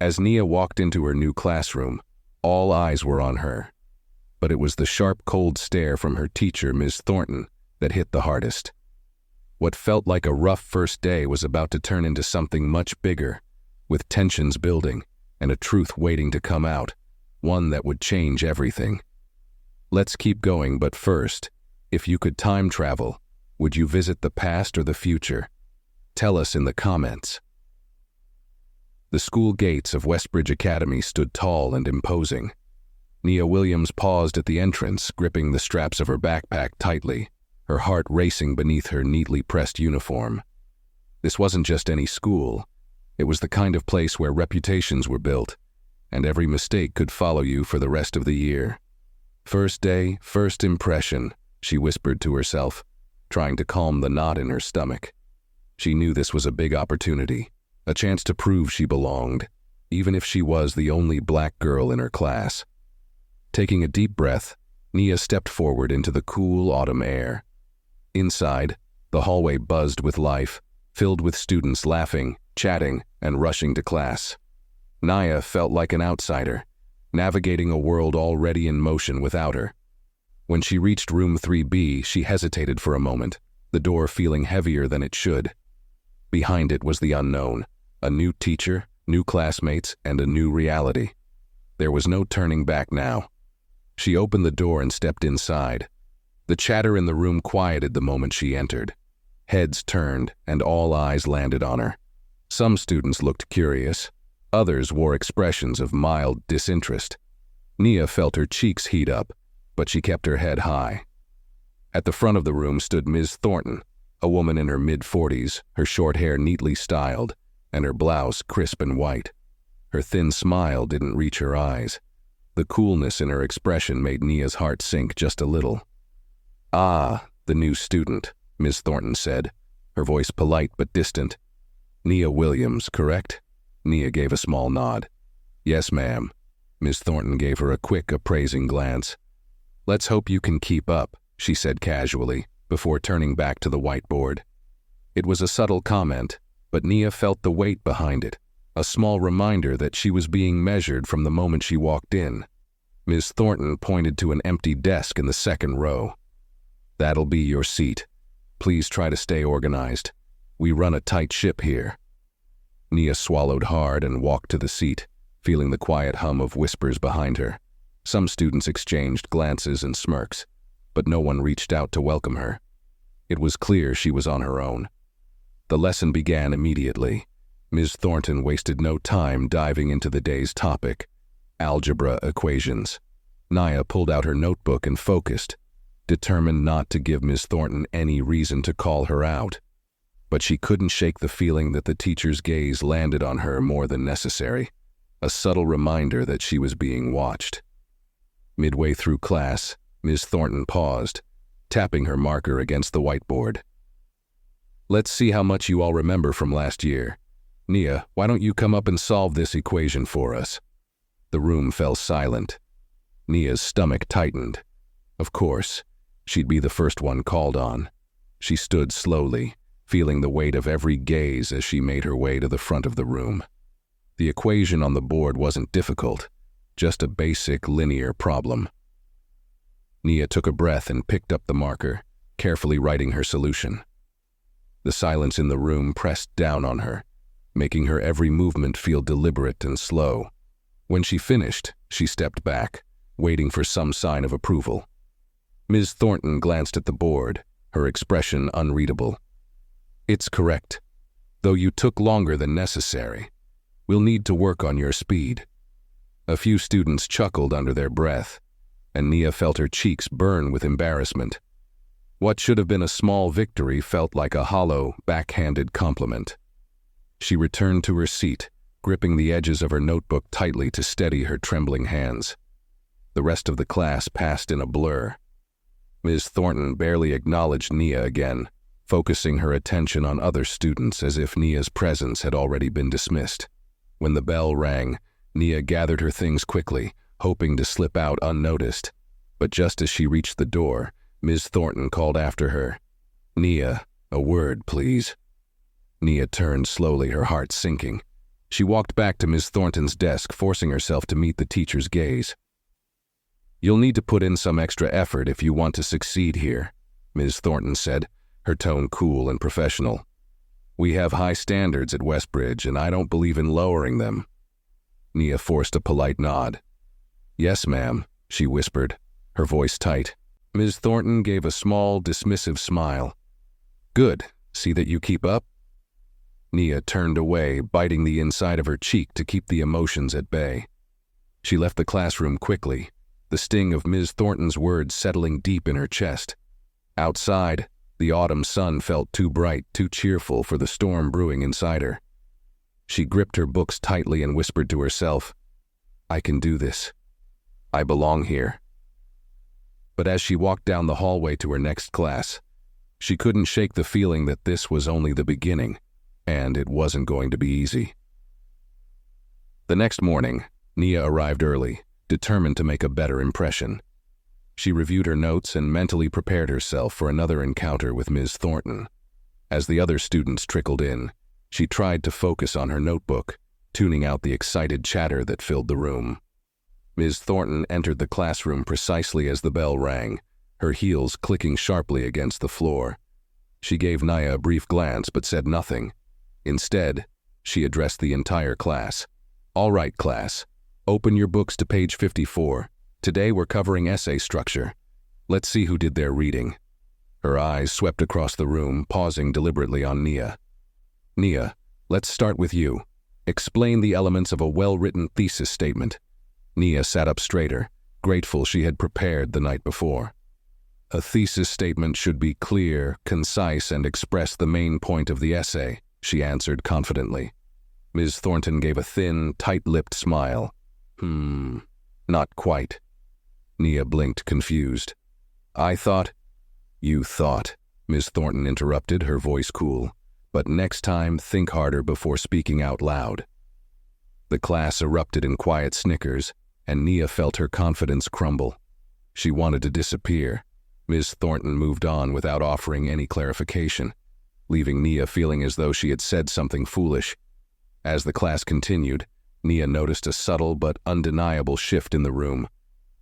As Nia walked into her new classroom, all eyes were on her. But it was the sharp, cold stare from her teacher, Ms. Thornton, that hit the hardest. What felt like a rough first day was about to turn into something much bigger, with tensions building and a truth waiting to come out, one that would change everything. Let's keep going, but first, if you could time travel, would you visit the past or the future? Tell us in the comments. The school gates of Westbridge Academy stood tall and imposing. Nia Williams paused at the entrance, gripping the straps of her backpack tightly, her heart racing beneath her neatly pressed uniform. This wasn't just any school. It was the kind of place where reputations were built, and every mistake could follow you for the rest of the year. First day, first impression, she whispered to herself, trying to calm the knot in her stomach. She knew this was a big opportunity, a chance to prove she belonged, even if she was the only black girl in her class. Taking a deep breath, Nia stepped forward into the cool autumn air. Inside, the hallway buzzed with life, filled with students laughing, chatting, and rushing to class. Nia felt like an outsider, navigating a world already in motion without her. When she reached room 3B, she hesitated for a moment, the door feeling heavier than it should. Behind it was the unknown, a new teacher, new classmates, and a new reality. There was no turning back now. She opened the door and stepped inside. The chatter in the room quieted the moment she entered. Heads turned, and all eyes landed on her. Some students looked curious. Others wore expressions of mild disinterest. Nia felt her cheeks heat up, but she kept her head high. At the front of the room stood Ms. Thornton, a woman in her mid-40s, her short hair neatly styled, and her blouse crisp and white. Her thin smile didn't reach her eyes. The coolness in her expression made Nia's heart sink just a little. "Ah, the new student," Ms. Thornton said, her voice polite but distant. "Nia Williams, correct?" Nia gave a small nod. "Yes, ma'am." Ms. Thornton gave her a quick, appraising glance. "Let's hope you can keep up," she said casually, before turning back to the whiteboard. It was a subtle comment, but Nia felt the weight behind it, a small reminder that she was being measured from the moment she walked in. Ms. Thornton pointed to an empty desk in the second row. "That'll be your seat. Please try to stay organized. We run a tight ship here." Nia swallowed hard and walked to the seat, feeling the quiet hum of whispers behind her. Some students exchanged glances and smirks, but no one reached out to welcome her. It was clear she was on her own. The lesson began immediately. Ms. Thornton wasted no time diving into the day's topic, algebra equations. Nia pulled out her notebook and focused, determined not to give Ms. Thornton any reason to call her out. But she couldn't shake the feeling that the teacher's gaze landed on her more than necessary, a subtle reminder that she was being watched. Midway through class, Ms. Thornton paused, tapping her marker against the whiteboard. "Let's see how much you all remember from last year. Nia, why don't you come up and solve this equation for us?" The room fell silent. Nia's stomach tightened. Of course, she'd be the first one called on. She stood slowly, feeling the weight of every gaze as she made her way to the front of the room. The equation on the board wasn't difficult, just a basic linear problem. Nia took a breath and picked up the marker, carefully writing her solution. The silence in the room pressed down on her, making her every movement feel deliberate and slow. When she finished, she stepped back, waiting for some sign of approval. Ms. Thornton glanced at the board, her expression unreadable. "It's correct, though you took longer than necessary. We'll need to work on your speed." A few students chuckled under their breath, and Nia felt her cheeks burn with embarrassment. What should have been a small victory felt like a hollow, backhanded compliment. She returned to her seat, gripping the edges of her notebook tightly to steady her trembling hands. The rest of the class passed in a blur. Ms. Thornton barely acknowledged Nia again, focusing her attention on other students as if Nia's presence had already been dismissed. When the bell rang, Nia gathered her things quickly, hoping to slip out unnoticed. But just as she reached the door, Ms. Thornton called after her, "Nia, a word, please." Nia turned slowly, her heart sinking. She walked back to Ms. Thornton's desk, forcing herself to meet the teacher's gaze. "You'll need to put in some extra effort if you want to succeed here," Ms. Thornton said, her tone cool and professional. "We have high standards at Westbridge, and I don't believe in lowering them." Nia forced a polite nod. "Yes, ma'am," she whispered, her voice tight. Ms. Thornton gave a small, dismissive smile. "Good. See that you keep up?" Nia turned away, biting the inside of her cheek to keep the emotions at bay. She left the classroom quickly, the sting of Ms. Thornton's words settling deep in her chest. Outside, the autumn sun felt too bright, too cheerful for the storm brewing inside her. She gripped her books tightly and whispered to herself, "I can do this. I belong here." But as she walked down the hallway to her next class, she couldn't shake the feeling that this was only the beginning, and it wasn't going to be easy. The next morning, Nia arrived early, determined to make a better impression. She reviewed her notes and mentally prepared herself for another encounter with Ms. Thornton. As the other students trickled in, she tried to focus on her notebook, tuning out the excited chatter that filled the room. Ms. Thornton entered the classroom precisely as the bell rang, her heels clicking sharply against the floor. She gave Nia a brief glance but said nothing. Instead, she addressed the entire class. "All right, class. Open your books to page 54. Today we're covering essay structure. Let's see who did their reading." Her eyes swept across the room, pausing deliberately on Nia. "Nia, let's start with you. Explain the elements of a well-written thesis statement." Nia sat up straighter, grateful she had prepared the night before. "A thesis statement should be clear, concise, and express the main point of the essay," she answered confidently. Ms. Thornton gave a thin, tight-lipped smile. Not quite." Nia blinked, confused. "I thought—" "You thought," Ms. Thornton interrupted, her voice cool. "But next time, think harder before speaking out loud." The class erupted in quiet snickers, and Nia felt her confidence crumble. She wanted to disappear. Ms. Thornton moved on without offering any clarification, leaving Nia feeling as though she had said something foolish. As the class continued, Nia noticed a subtle but undeniable shift in the room.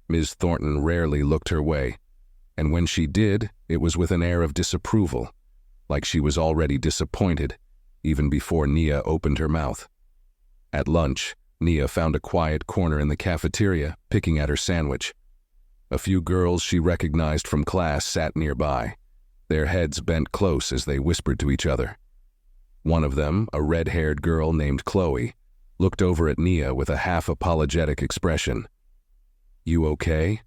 Ms. Thornton rarely looked her way, and when she did, it was with an air of disapproval, like she was already disappointed, even before Nia opened her mouth. At lunch, Nia found a quiet corner in the cafeteria, picking at her sandwich. A few girls she recognized from class sat nearby, their heads bent close as they whispered to each other. One of them, a red-haired girl named Chloe, looked over at Nia with a half-apologetic expression. "You okay?"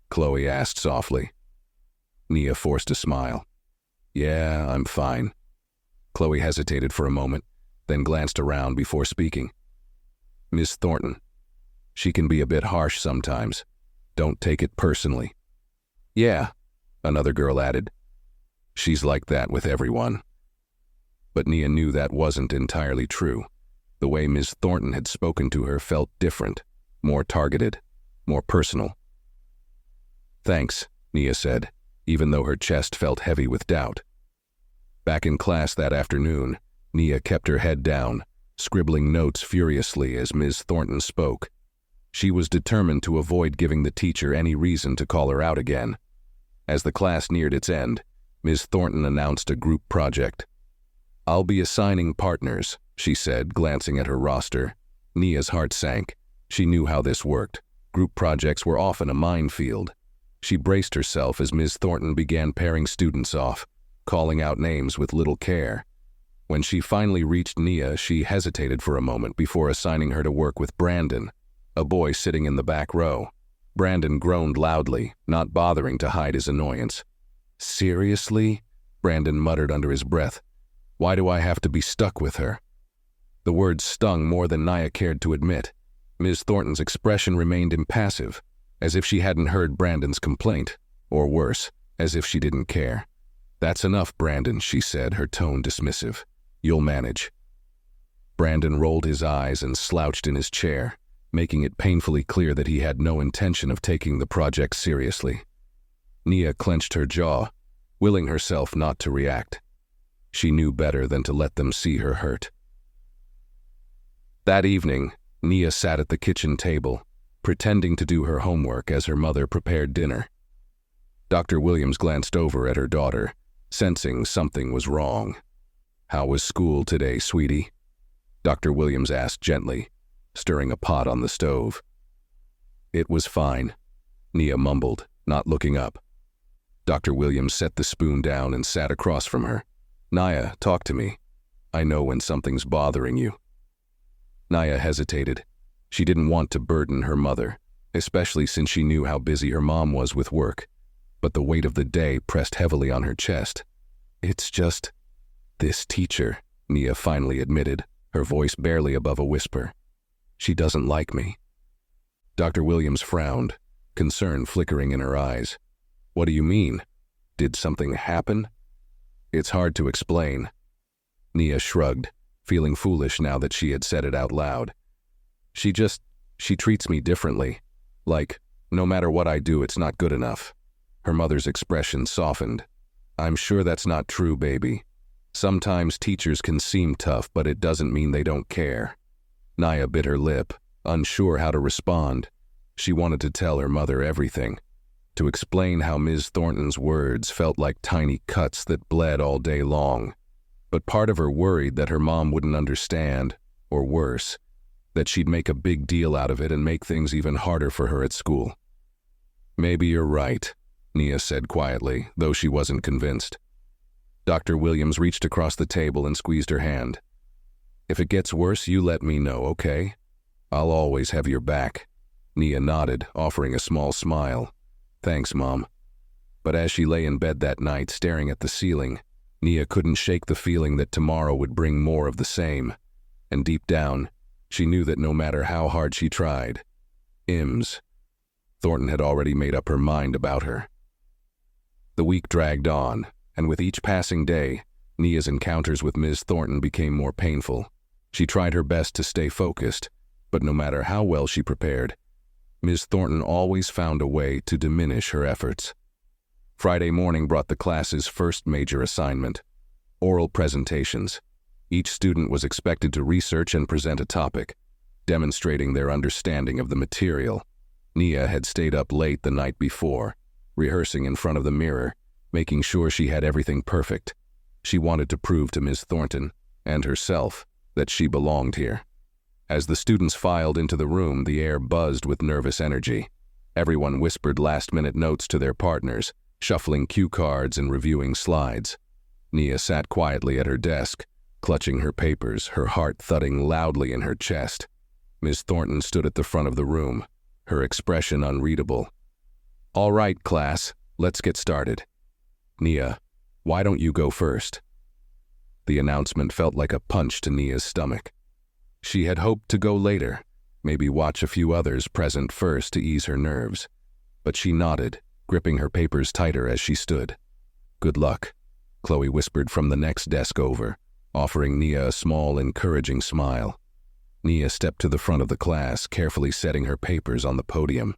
Chloe asked softly. Nia forced a smile. "Yeah, I'm fine." Chloe hesitated for a moment, then glanced around before speaking. "Miss Thornton, she can be a bit harsh sometimes. Don't take it personally." "Yeah," another girl added. "She's like that with everyone." But Nia knew that wasn't entirely true. The way Ms. Thornton had spoken to her felt different, more targeted, more personal. "Thanks," Nia said, even though her chest felt heavy with doubt. Back in class that afternoon, Nia kept her head down, scribbling notes furiously as Ms. Thornton spoke. She was determined to avoid giving the teacher any reason to call her out again. As the class neared its end, Ms. Thornton announced a group project. "I'll be assigning partners," she said, glancing at her roster. Nia's heart sank. She knew how this worked. Group projects were often a minefield. She braced herself as Ms. Thornton began pairing students off, calling out names with little care. When she finally reached Nia, she hesitated for a moment before assigning her to work with Brandon, a boy sitting in the back row. Brandon groaned loudly, not bothering to hide his annoyance. "Seriously?" Brandon muttered under his breath. "Why do I have to be stuck with her?" The words stung more than Nia cared to admit. Ms. Thornton's expression remained impassive, as if she hadn't heard Brandon's complaint, or worse, as if she didn't care. "That's enough, Brandon," she said, her tone dismissive. "You'll manage." Brandon rolled his eyes and slouched in his chair, making it painfully clear that he had no intention of taking the project seriously. Nia clenched her jaw, willing herself not to react. She knew better than to let them see her hurt. That evening, Nia sat at the kitchen table, pretending to do her homework as her mother prepared dinner. Dr. Williams glanced over at her daughter, sensing something was wrong. "How was school today, sweetie?" Dr. Williams asked gently, stirring a pot on the stove. "It was fine," Nia mumbled, not looking up. Dr. Williams set the spoon down and sat across from her. "Nia, talk to me. I know when something's bothering you." Nia hesitated. She didn't want to burden her mother, especially since she knew how busy her mom was with work, but the weight of the day pressed heavily on her chest. "It's just this teacher," Nia finally admitted, her voice barely above a whisper. "She doesn't like me." Dr. Williams frowned, concern flickering in her eyes. "What do you mean? Did something happen?" "It's hard to explain." Nia shrugged, feeling foolish now that she had said it out loud. She treats me differently. Like, no matter what I do, it's not good enough." Her mother's expression softened. "I'm sure that's not true, baby. Sometimes teachers can seem tough, but it doesn't mean they don't care." Nia bit her lip, unsure how to respond. She wanted to tell her mother everything, to explain how Ms. Thornton's words felt like tiny cuts that bled all day long. But part of her worried that her mom wouldn't understand, or worse, that she'd make a big deal out of it and make things even harder for her at school. "Maybe you're right," Nia said quietly, though she wasn't convinced. Dr. Williams reached across the table and squeezed her hand. "If it gets worse, you let me know, okay? I'll always have your back." Nia nodded, offering a small smile. "Thanks, Mom." But as she lay in bed that night staring at the ceiling, Nia couldn't shake the feeling that tomorrow would bring more of the same. And deep down, she knew that no matter how hard she tried, Thornton had already made up her mind about her. The week dragged on, and with each passing day, Nia's encounters with Ms. Thornton became more painful. She tried her best to stay focused, but no matter how well she prepared, Ms. Thornton always found a way to diminish her efforts. Friday morning brought the class's first major assignment: oral presentations. Each student was expected to research and present a topic, demonstrating their understanding of the material. Nia had stayed up late the night before, rehearsing in front of the mirror, making sure she had everything perfect. She wanted to prove to Ms. Thornton, and herself, that she belonged here. As the students filed into the room, the air buzzed with nervous energy. Everyone whispered last-minute notes to their partners, shuffling cue cards and reviewing slides. Nia sat quietly at her desk, clutching her papers, her heart thudding loudly in her chest. Ms. Thornton stood at the front of the room, her expression unreadable. "All right, class, let's get started." "Nia, why don't you go first?" The announcement felt like a punch to Nia's stomach. She had hoped to go later, maybe watch a few others present first to ease her nerves. But she nodded, gripping her papers tighter as she stood. "Good luck," Chloe whispered from the next desk over, offering Nia a small, encouraging smile. Nia stepped to the front of the class, carefully setting her papers on the podium.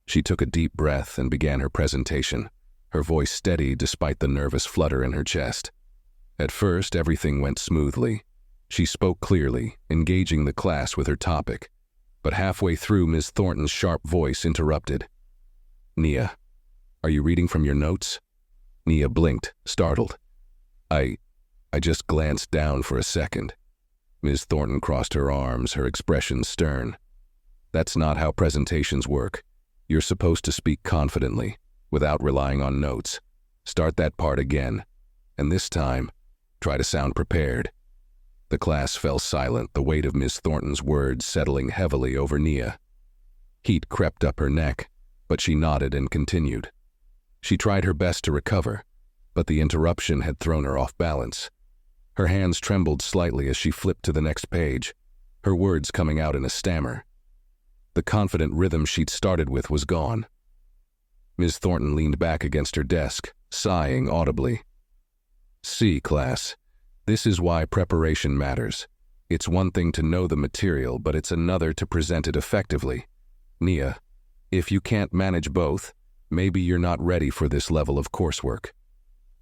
She took a deep breath and began her presentation, her voice steady despite the nervous flutter in her chest. At first, everything went smoothly. She spoke clearly, engaging the class with her topic. But halfway through, Ms. Thornton's sharp voice interrupted. "Nia, are you reading from your notes?" Nia blinked, startled. I just glanced down for a second." Ms. Thornton crossed her arms, her expression stern. "That's not how presentations work. You're supposed to speak confidently, without relying on notes. Start that part again. And this time, try to sound prepared." The class fell silent, the weight of Ms. Thornton's words settling heavily over Nia. Heat crept up her neck, but she nodded and continued. She tried her best to recover, but the interruption had thrown her off balance. Her hands trembled slightly as she flipped to the next page, her words coming out in a stammer. The confident rhythm she'd started with was gone. Ms. Thornton leaned back against her desk, sighing audibly. "See, class, this is why preparation matters. It's one thing to know the material, but it's another to present it effectively. Nia, if you can't manage both, maybe you're not ready for this level of coursework."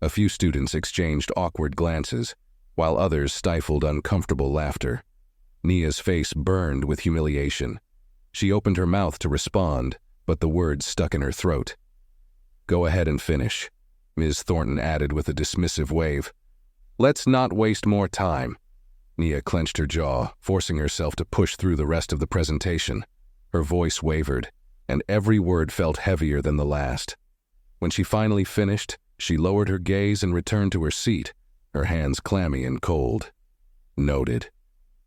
A few students exchanged awkward glances, while others stifled uncomfortable laughter. Nia's face burned with humiliation. She opened her mouth to respond, but the words stuck in her throat. "Go ahead and finish," Ms. Thornton added with a dismissive wave. "Let's not waste more time." Nia clenched her jaw, forcing herself to push through the rest of the presentation. Her voice wavered, and every word felt heavier than the last. When she finally finished, she lowered her gaze and returned to her seat, her hands clammy and cold. "Noted,"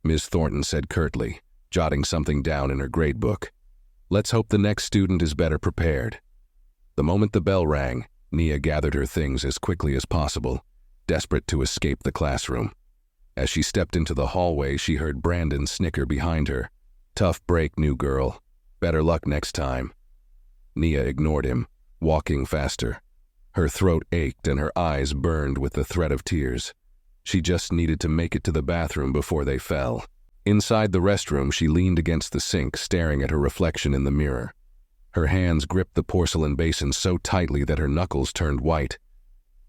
Ms. Thornton said curtly, jotting something down in her gradebook. "Let's hope the next student is better prepared." The moment the bell rang, Nia gathered her things as quickly as possible, desperate to escape the classroom. As she stepped into the hallway, she heard Brandon snicker behind her. "Tough break, new girl. Better luck next time." Nia ignored him, walking faster. Her throat ached and her eyes burned with the threat of tears. She just needed to make it to the bathroom before they fell. Inside the restroom, she leaned against the sink, staring at her reflection in the mirror. Her hands gripped the porcelain basin so tightly that her knuckles turned white.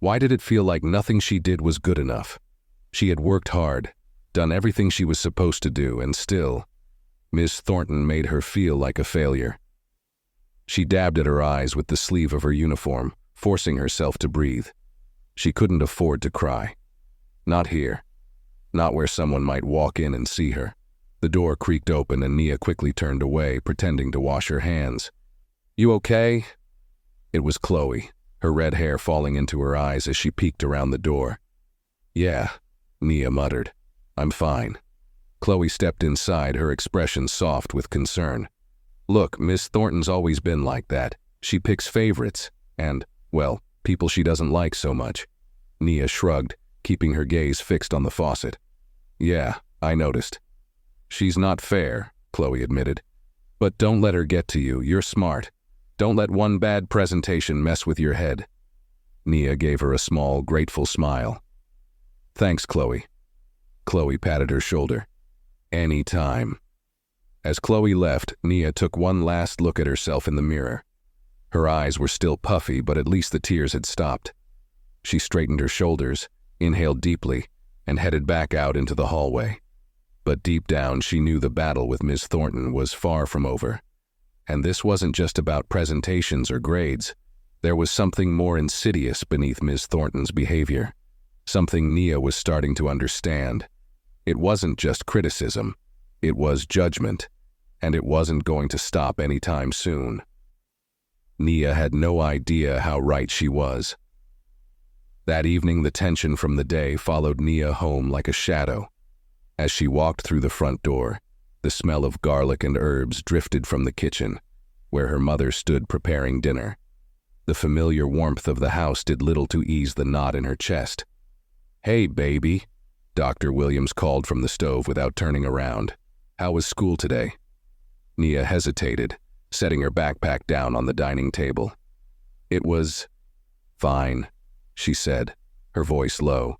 Why did it feel like nothing she did was good enough? She had worked hard, done everything she was supposed to do, and still, Miss Thornton made her feel like a failure. She dabbed at her eyes with the sleeve of her uniform, forcing herself to breathe. She couldn't afford to cry. Not here. Not where someone might walk in and see her. The door creaked open and Nia quickly turned away, pretending to wash her hands. "You okay?" It was Chloe, her red hair falling into her eyes as she peeked around the door. "Yeah," Nia muttered. "I'm fine." Chloe stepped inside, her expression soft with concern. "Look, Miss Thornton's always been like that. She picks favorites, and, well, people she doesn't like so much." Nia shrugged, keeping her gaze fixed on the faucet. "Yeah, I noticed." "She's not fair," Chloe admitted. "But don't let her get to you. You're smart. Don't let one bad presentation mess with your head." Nia gave her a small, grateful smile. "Thanks, Chloe." Chloe patted her shoulder. "Any time." As Chloe left, Nia took one last look at herself in the mirror. Her eyes were still puffy, but at least the tears had stopped. She straightened her shoulders, inhaled deeply, and headed back out into the hallway. But deep down, she knew the battle with Miss Thornton was far from over. And this wasn't just about presentations or grades. There was something more insidious beneath Miss Thornton's behavior. Something Nia was starting to understand. It wasn't just criticism. It was judgment. And it wasn't going to stop anytime soon. Nia had no idea how right she was. That evening, the tension from the day followed Nia home like a shadow. As she walked through the front door, the smell of garlic and herbs drifted from the kitchen, where her mother stood preparing dinner. The familiar warmth of the house did little to ease the knot in her chest. "Hey, baby," Dr. Williams called from the stove without turning around. "How was school today?" Nia hesitated, setting her backpack down on the dining table. "It was fine," she said, her voice low.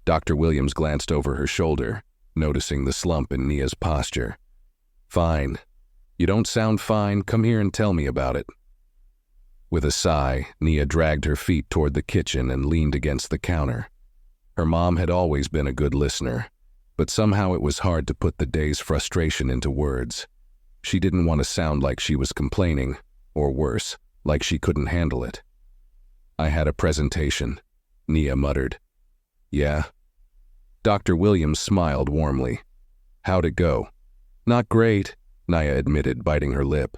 Dr. Williams glanced over her shoulder, noticing the slump in Nia's posture. "Fine. You don't sound fine. Come here and tell me about it." With a sigh, Nia dragged her feet toward the kitchen and leaned against the counter. Her mom had always been a good listener, but somehow it was hard to put the day's frustration into words. She didn't want to sound like she was complaining, or worse, like she couldn't handle it. "I had a presentation," Nia muttered. "Yeah?" Dr. Williams smiled warmly. "How'd it go?" "Not great," Nia admitted, biting her lip.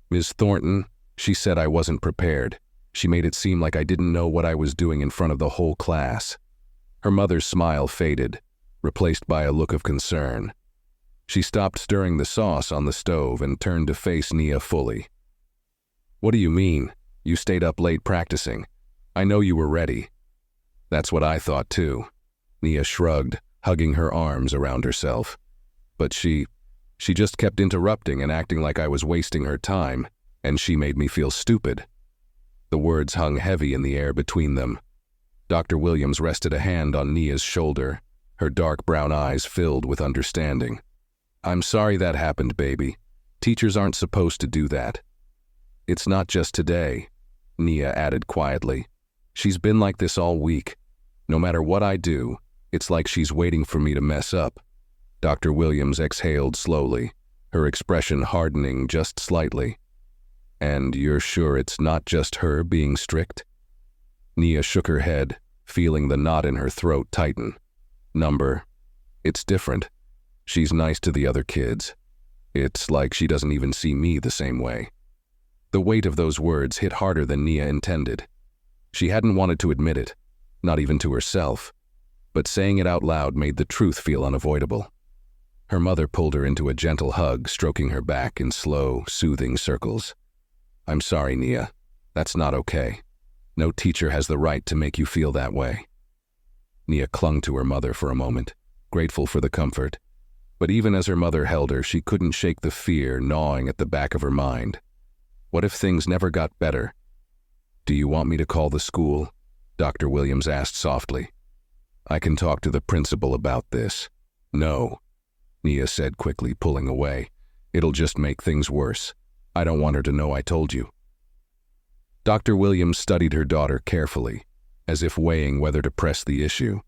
"Ms. Thornton, she said I wasn't prepared. She made it seem like I didn't know what I was doing in front of the whole class." Her mother's smile faded, replaced by a look of concern. She stopped stirring the sauce on the stove and turned to face Nia fully. "What do you mean? You stayed up late practicing. I know you were ready." "That's what I thought too." Nia shrugged, hugging her arms around herself. "But she just kept interrupting and acting like I was wasting her time, and she made me feel stupid." The words hung heavy in the air between them. Dr. Williams rested a hand on Nia's shoulder, her dark brown eyes filled with understanding. "I'm sorry that happened, baby. Teachers aren't supposed to do that." "It's not just today," Nia added quietly. "She's been like this all week. No matter what I do, it's like she's waiting for me to mess up." Dr. Williams exhaled slowly, her expression hardening just slightly. And you're sure it's not just her being strict? Nia shook her head, feeling the knot in her throat tighten. It's different. She's nice to the other kids. It's like she doesn't even see me the same way. The weight of those words hit harder than Nia intended. She hadn't wanted to admit it, not even to herself, but saying it out loud made the truth feel unavoidable. Her mother pulled her into a gentle hug, stroking her back in slow, soothing circles. I'm sorry, Nia. That's not okay. No teacher has the right to make you feel that way. Nia clung to her mother for a moment, grateful for the comfort. But even as her mother held her, she couldn't shake the fear gnawing at the back of her mind. What if things never got better? Do you want me to call the school? Dr. Williams asked softly. I can talk to the principal about this. No, Nia said quickly, pulling away. It'll just make things worse. I don't want her to know I told you. Dr. Williams studied her daughter carefully, as if weighing whether to press the issue.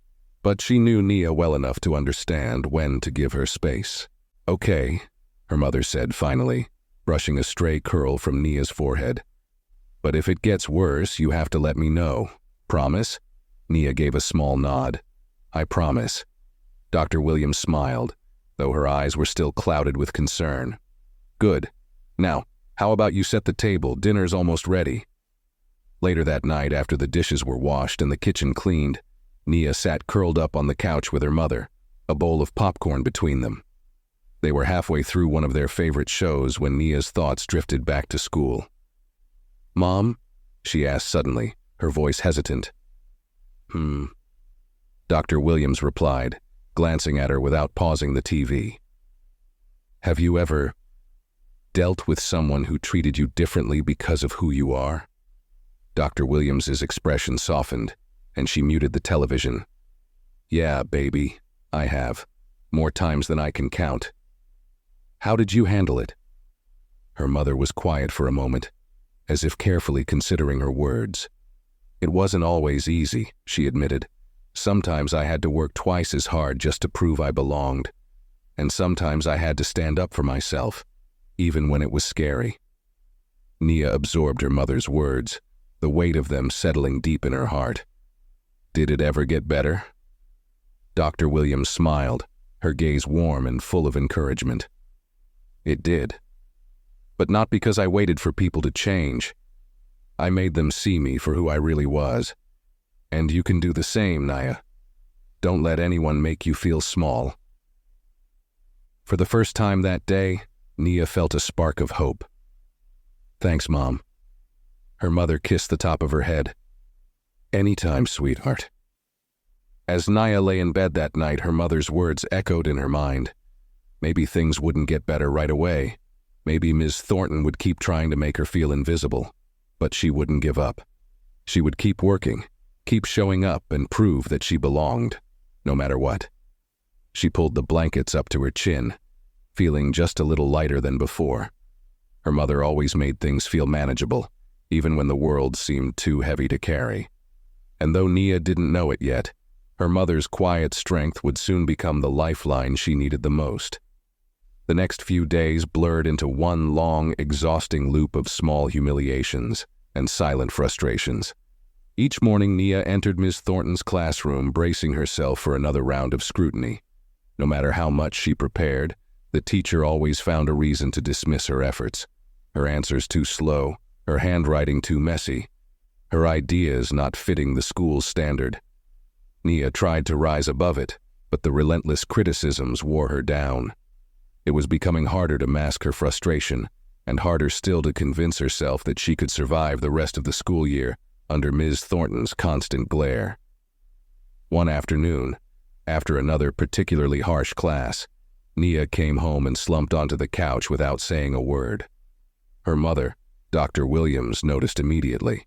But she knew Nia well enough to understand when to give her space. Okay, her mother said finally, brushing a stray curl from Nia's forehead. But if it gets worse, you have to let me know. Promise? Nia gave a small nod. I promise. Dr. Williams smiled, though her eyes were still clouded with concern. Good. Now, how about you set the table? Dinner's almost ready. Later that night, after the dishes were washed and the kitchen cleaned, Nia sat curled up on the couch with her mother, a bowl of popcorn between them. They were halfway through one of their favorite shows when Nia's thoughts drifted back to school. Mom? She asked suddenly, her voice hesitant. Dr. Williams replied, glancing at her without pausing the TV. Have you ever dealt with someone who treated you differently because of who you are? Dr. Williams's expression softened, and she muted the television. Yeah, baby, I have. More times than I can count. How did you handle it? Her mother was quiet for a moment, as if carefully considering her words. It wasn't always easy, she admitted. Sometimes I had to work twice as hard just to prove I belonged, and sometimes I had to stand up for myself, even when it was scary. Nia absorbed her mother's words, the weight of them settling deep in her heart. Did it ever get better? Dr. Williams smiled, her gaze warm and full of encouragement. It did. But not because I waited for people to change. I made them see me for who I really was. And you can do the same, Nia. Don't let anyone make you feel small. For the first time that day, Nia felt a spark of hope. Thanks, Mom. Her mother kissed the top of her head. Anytime, sweetheart. As Nia lay in bed that night, her mother's words echoed in her mind. Maybe things wouldn't get better right away. Maybe Ms. Thornton would keep trying to make her feel invisible. But she wouldn't give up. She would keep working, keep showing up and prove that she belonged, no matter what. She pulled the blankets up to her chin, feeling just a little lighter than before. Her mother always made things feel manageable, even when the world seemed too heavy to carry. And though Nia didn't know it yet, her mother's quiet strength would soon become the lifeline she needed the most. The next few days blurred into one long, exhausting loop of small humiliations and silent frustrations. Each morning, Nia entered Ms. Thornton's classroom, bracing herself for another round of scrutiny. No matter how much she prepared, the teacher always found a reason to dismiss her efforts. Her answers too slow, her handwriting too messy, her ideas not fitting the school's standard. Nia tried to rise above it, but the relentless criticisms wore her down. It was becoming harder to mask her frustration, and harder still to convince herself that she could survive the rest of the school year under Ms. Thornton's constant glare. One afternoon, after another particularly harsh class, Nia came home and slumped onto the couch without saying a word. Her mother, Dr. Williams, noticed immediately.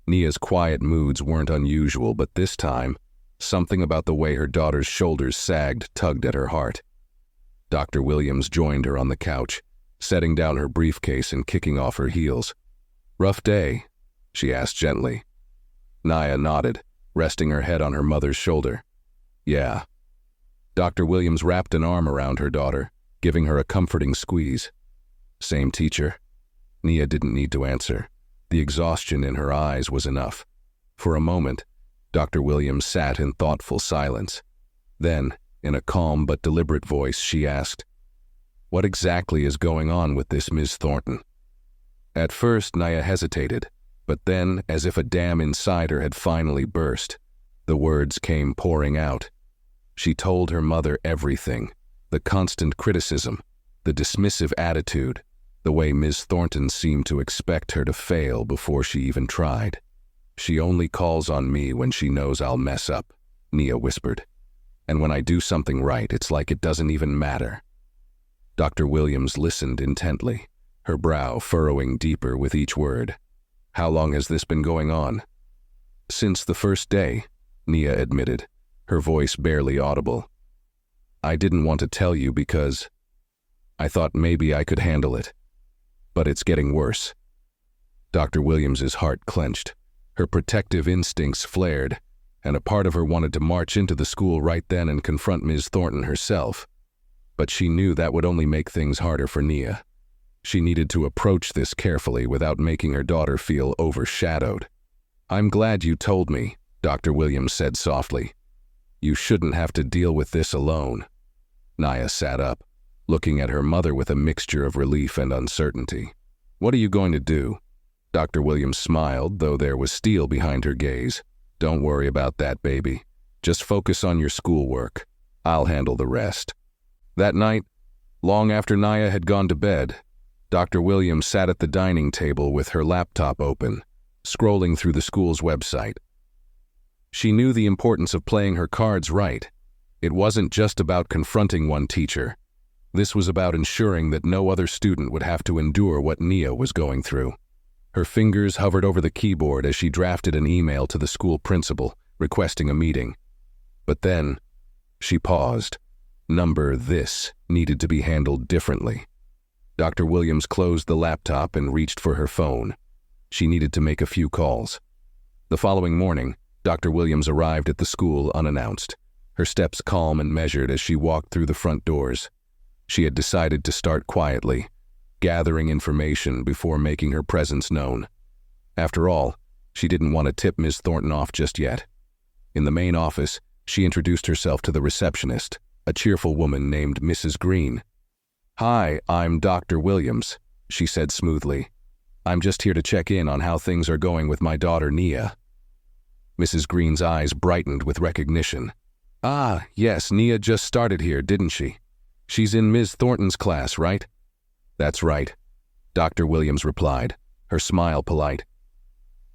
Nia's quiet moods weren't unusual, but this time, something about the way her daughter's shoulders sagged tugged at her heart. Dr. Williams joined her on the couch, setting down her briefcase and kicking off her heels. Rough day? She asked gently. Nia nodded, resting her head on her mother's shoulder. Yeah. Dr. Williams wrapped an arm around her daughter, giving her a comforting squeeze. Same teacher? Nia didn't need to answer. The exhaustion in her eyes was enough. For a moment, Dr. Williams sat in thoughtful silence. Then, in a calm but deliberate voice, she asked, "What exactly is going on with this Ms. Thornton?" At first, Nia hesitated, but then, as if a dam inside her had finally burst, the words came pouring out. She told her mother everything: the constant criticism, the dismissive attitude, the way Ms. Thornton seemed to expect her to fail before she even tried. "She only calls on me when she knows I'll mess up," Nia whispered. "And when I do something right, it's like it doesn't even matter." Dr. Williams listened intently, her brow furrowing deeper with each word. "How long has this been going on?" "Since the first day," Nia admitted, her voice barely audible. "I didn't want to tell you because I thought maybe I could handle it. But it's getting worse." Dr. Williams's heart clenched. Her protective instincts flared, and a part of her wanted to march into the school right then and confront Ms. Thornton herself. But she knew that would only make things harder for Nia. She needed to approach this carefully without making her daughter feel overshadowed. "I'm glad you told me," Dr. Williams said softly. "You shouldn't have to deal with this alone." Nia sat up, looking at her mother with a mixture of relief and uncertainty. "What are you going to do?" Dr. Williams smiled, though there was steel behind her gaze. "Don't worry about that, baby. Just focus on your schoolwork. I'll handle the rest." That night, long after Nia had gone to bed, Dr. Williams sat at the dining table with her laptop open, scrolling through the school's website. She knew the importance of playing her cards right. It wasn't just about confronting one teacher. This was about ensuring that no other student would have to endure what Nia was going through. Her fingers hovered over the keyboard as she drafted an email to the school principal, requesting a meeting. But then, she paused. This needed to be handled differently. Dr. Williams closed the laptop and reached for her phone. She needed to make a few calls. The following morning, Dr. Williams arrived at the school unannounced, her steps calm and measured as she walked through the front doors. She had decided to start quietly, gathering information before making her presence known. After all, she didn't want to tip Ms. Thornton off just yet. In the main office, she introduced herself to the receptionist, a cheerful woman named Mrs. Green. "Hi, I'm Dr. Williams," she said smoothly. "I'm just here to check in on how things are going with my daughter Nia." Mrs. Green's eyes brightened with recognition. "Ah, yes, Nia just started here, didn't she? She's in Ms. Thornton's class, right?" "That's right," Dr. Williams replied, her smile polite.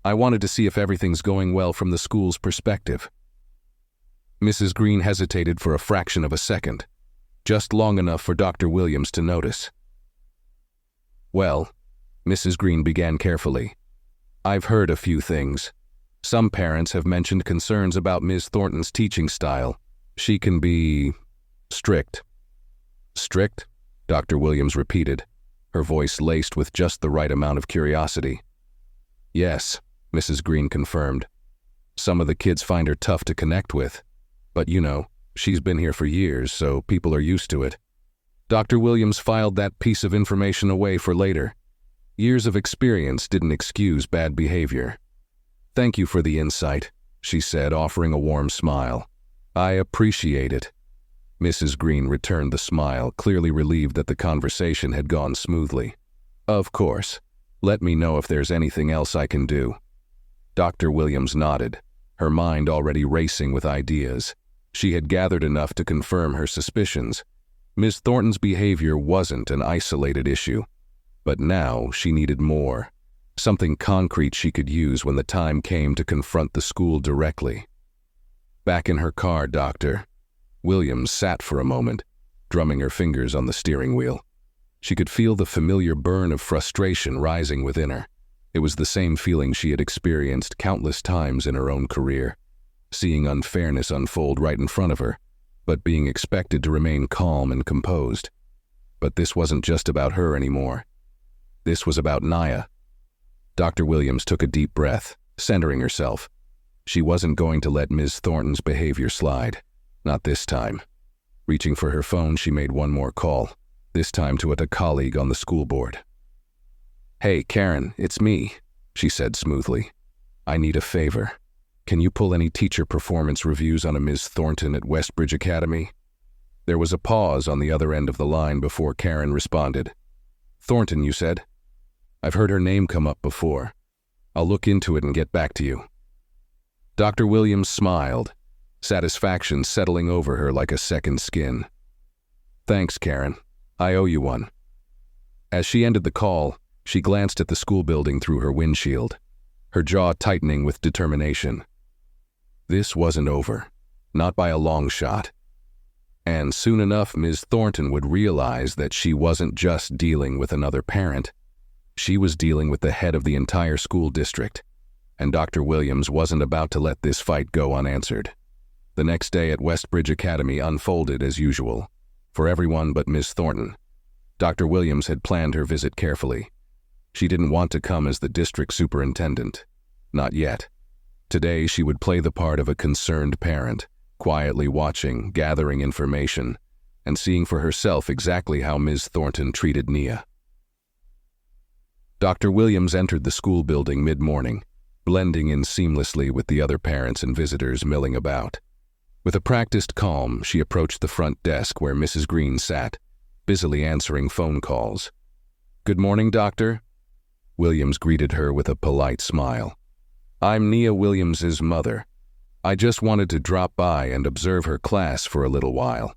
"I wanted to see if everything's going well from the school's perspective." Mrs. Green hesitated for a fraction of a second, just long enough for Dr. Williams to notice. "Well," Mrs. Green began carefully, "I've heard a few things. Some parents have mentioned concerns about Ms. Thornton's teaching style. She can be strict." "Strict?" Dr. Williams repeated, her voice laced with just the right amount of curiosity. "Yes," Mrs. Green confirmed. "Some of the kids find her tough to connect with. But you know, she's been here for years, so people are used to it." Dr. Williams filed that piece of information away for later. Years of experience didn't excuse bad behavior. "Thank you for the insight," she said, offering a warm smile. "I appreciate it." Mrs. Green returned the smile, clearly relieved that the conversation had gone smoothly. "Of course. Let me know if there's anything else I can do." Dr. Williams nodded, her mind already racing with ideas. She had gathered enough to confirm her suspicions. Ms. Thornton's behavior wasn't an isolated issue. But now she needed more. Something concrete she could use when the time came to confront the school directly. Back in her car, Dr. Williams sat for a moment, drumming her fingers on the steering wheel. She could feel the familiar burn of frustration rising within her. It was the same feeling she had experienced countless times in her own career, seeing unfairness unfold right in front of her, but being expected to remain calm and composed. But this wasn't just about her anymore. This was about Nia. Dr. Williams took a deep breath, centering herself. She wasn't going to let Ms. Thornton's behavior slide. Not this time. Reaching for her phone, she made one more call, this time to a colleague on the school board. "Hey, Karen, it's me," she said smoothly. "I need a favor. Can you pull any teacher performance reviews on a Ms. Thornton at Westbridge Academy?" There was a pause on the other end of the line before Karen responded. "Thornton, you said? I've heard her name come up before. I'll look into it and get back to you." Dr. Williams smiled, satisfaction settling over her like a second skin. "Thanks, Karen. I owe you one." As she ended the call, she glanced at the school building through her windshield, her jaw tightening with determination. This wasn't over, not by a long shot. And soon enough, Ms. Thornton would realize that she wasn't just dealing with another parent. She was dealing with the head of the entire school district, and Dr. Williams wasn't about to let this fight go unanswered. The next day at Westbridge Academy unfolded as usual, for everyone but Ms. Thornton. Dr. Williams had planned her visit carefully. She didn't want to come as the district superintendent. Not yet. Today she would play the part of a concerned parent, quietly watching, gathering information, and seeing for herself exactly how Ms. Thornton treated Nia. Dr. Williams entered the school building mid-morning, blending in seamlessly with the other parents and visitors milling about. With a practiced calm, she approached the front desk where Mrs. Green sat, busily answering phone calls. "Good morning, Doctor." Williams greeted her with a polite smile. "I'm Nia Williams's mother. I just wanted to drop by and observe her class for a little while."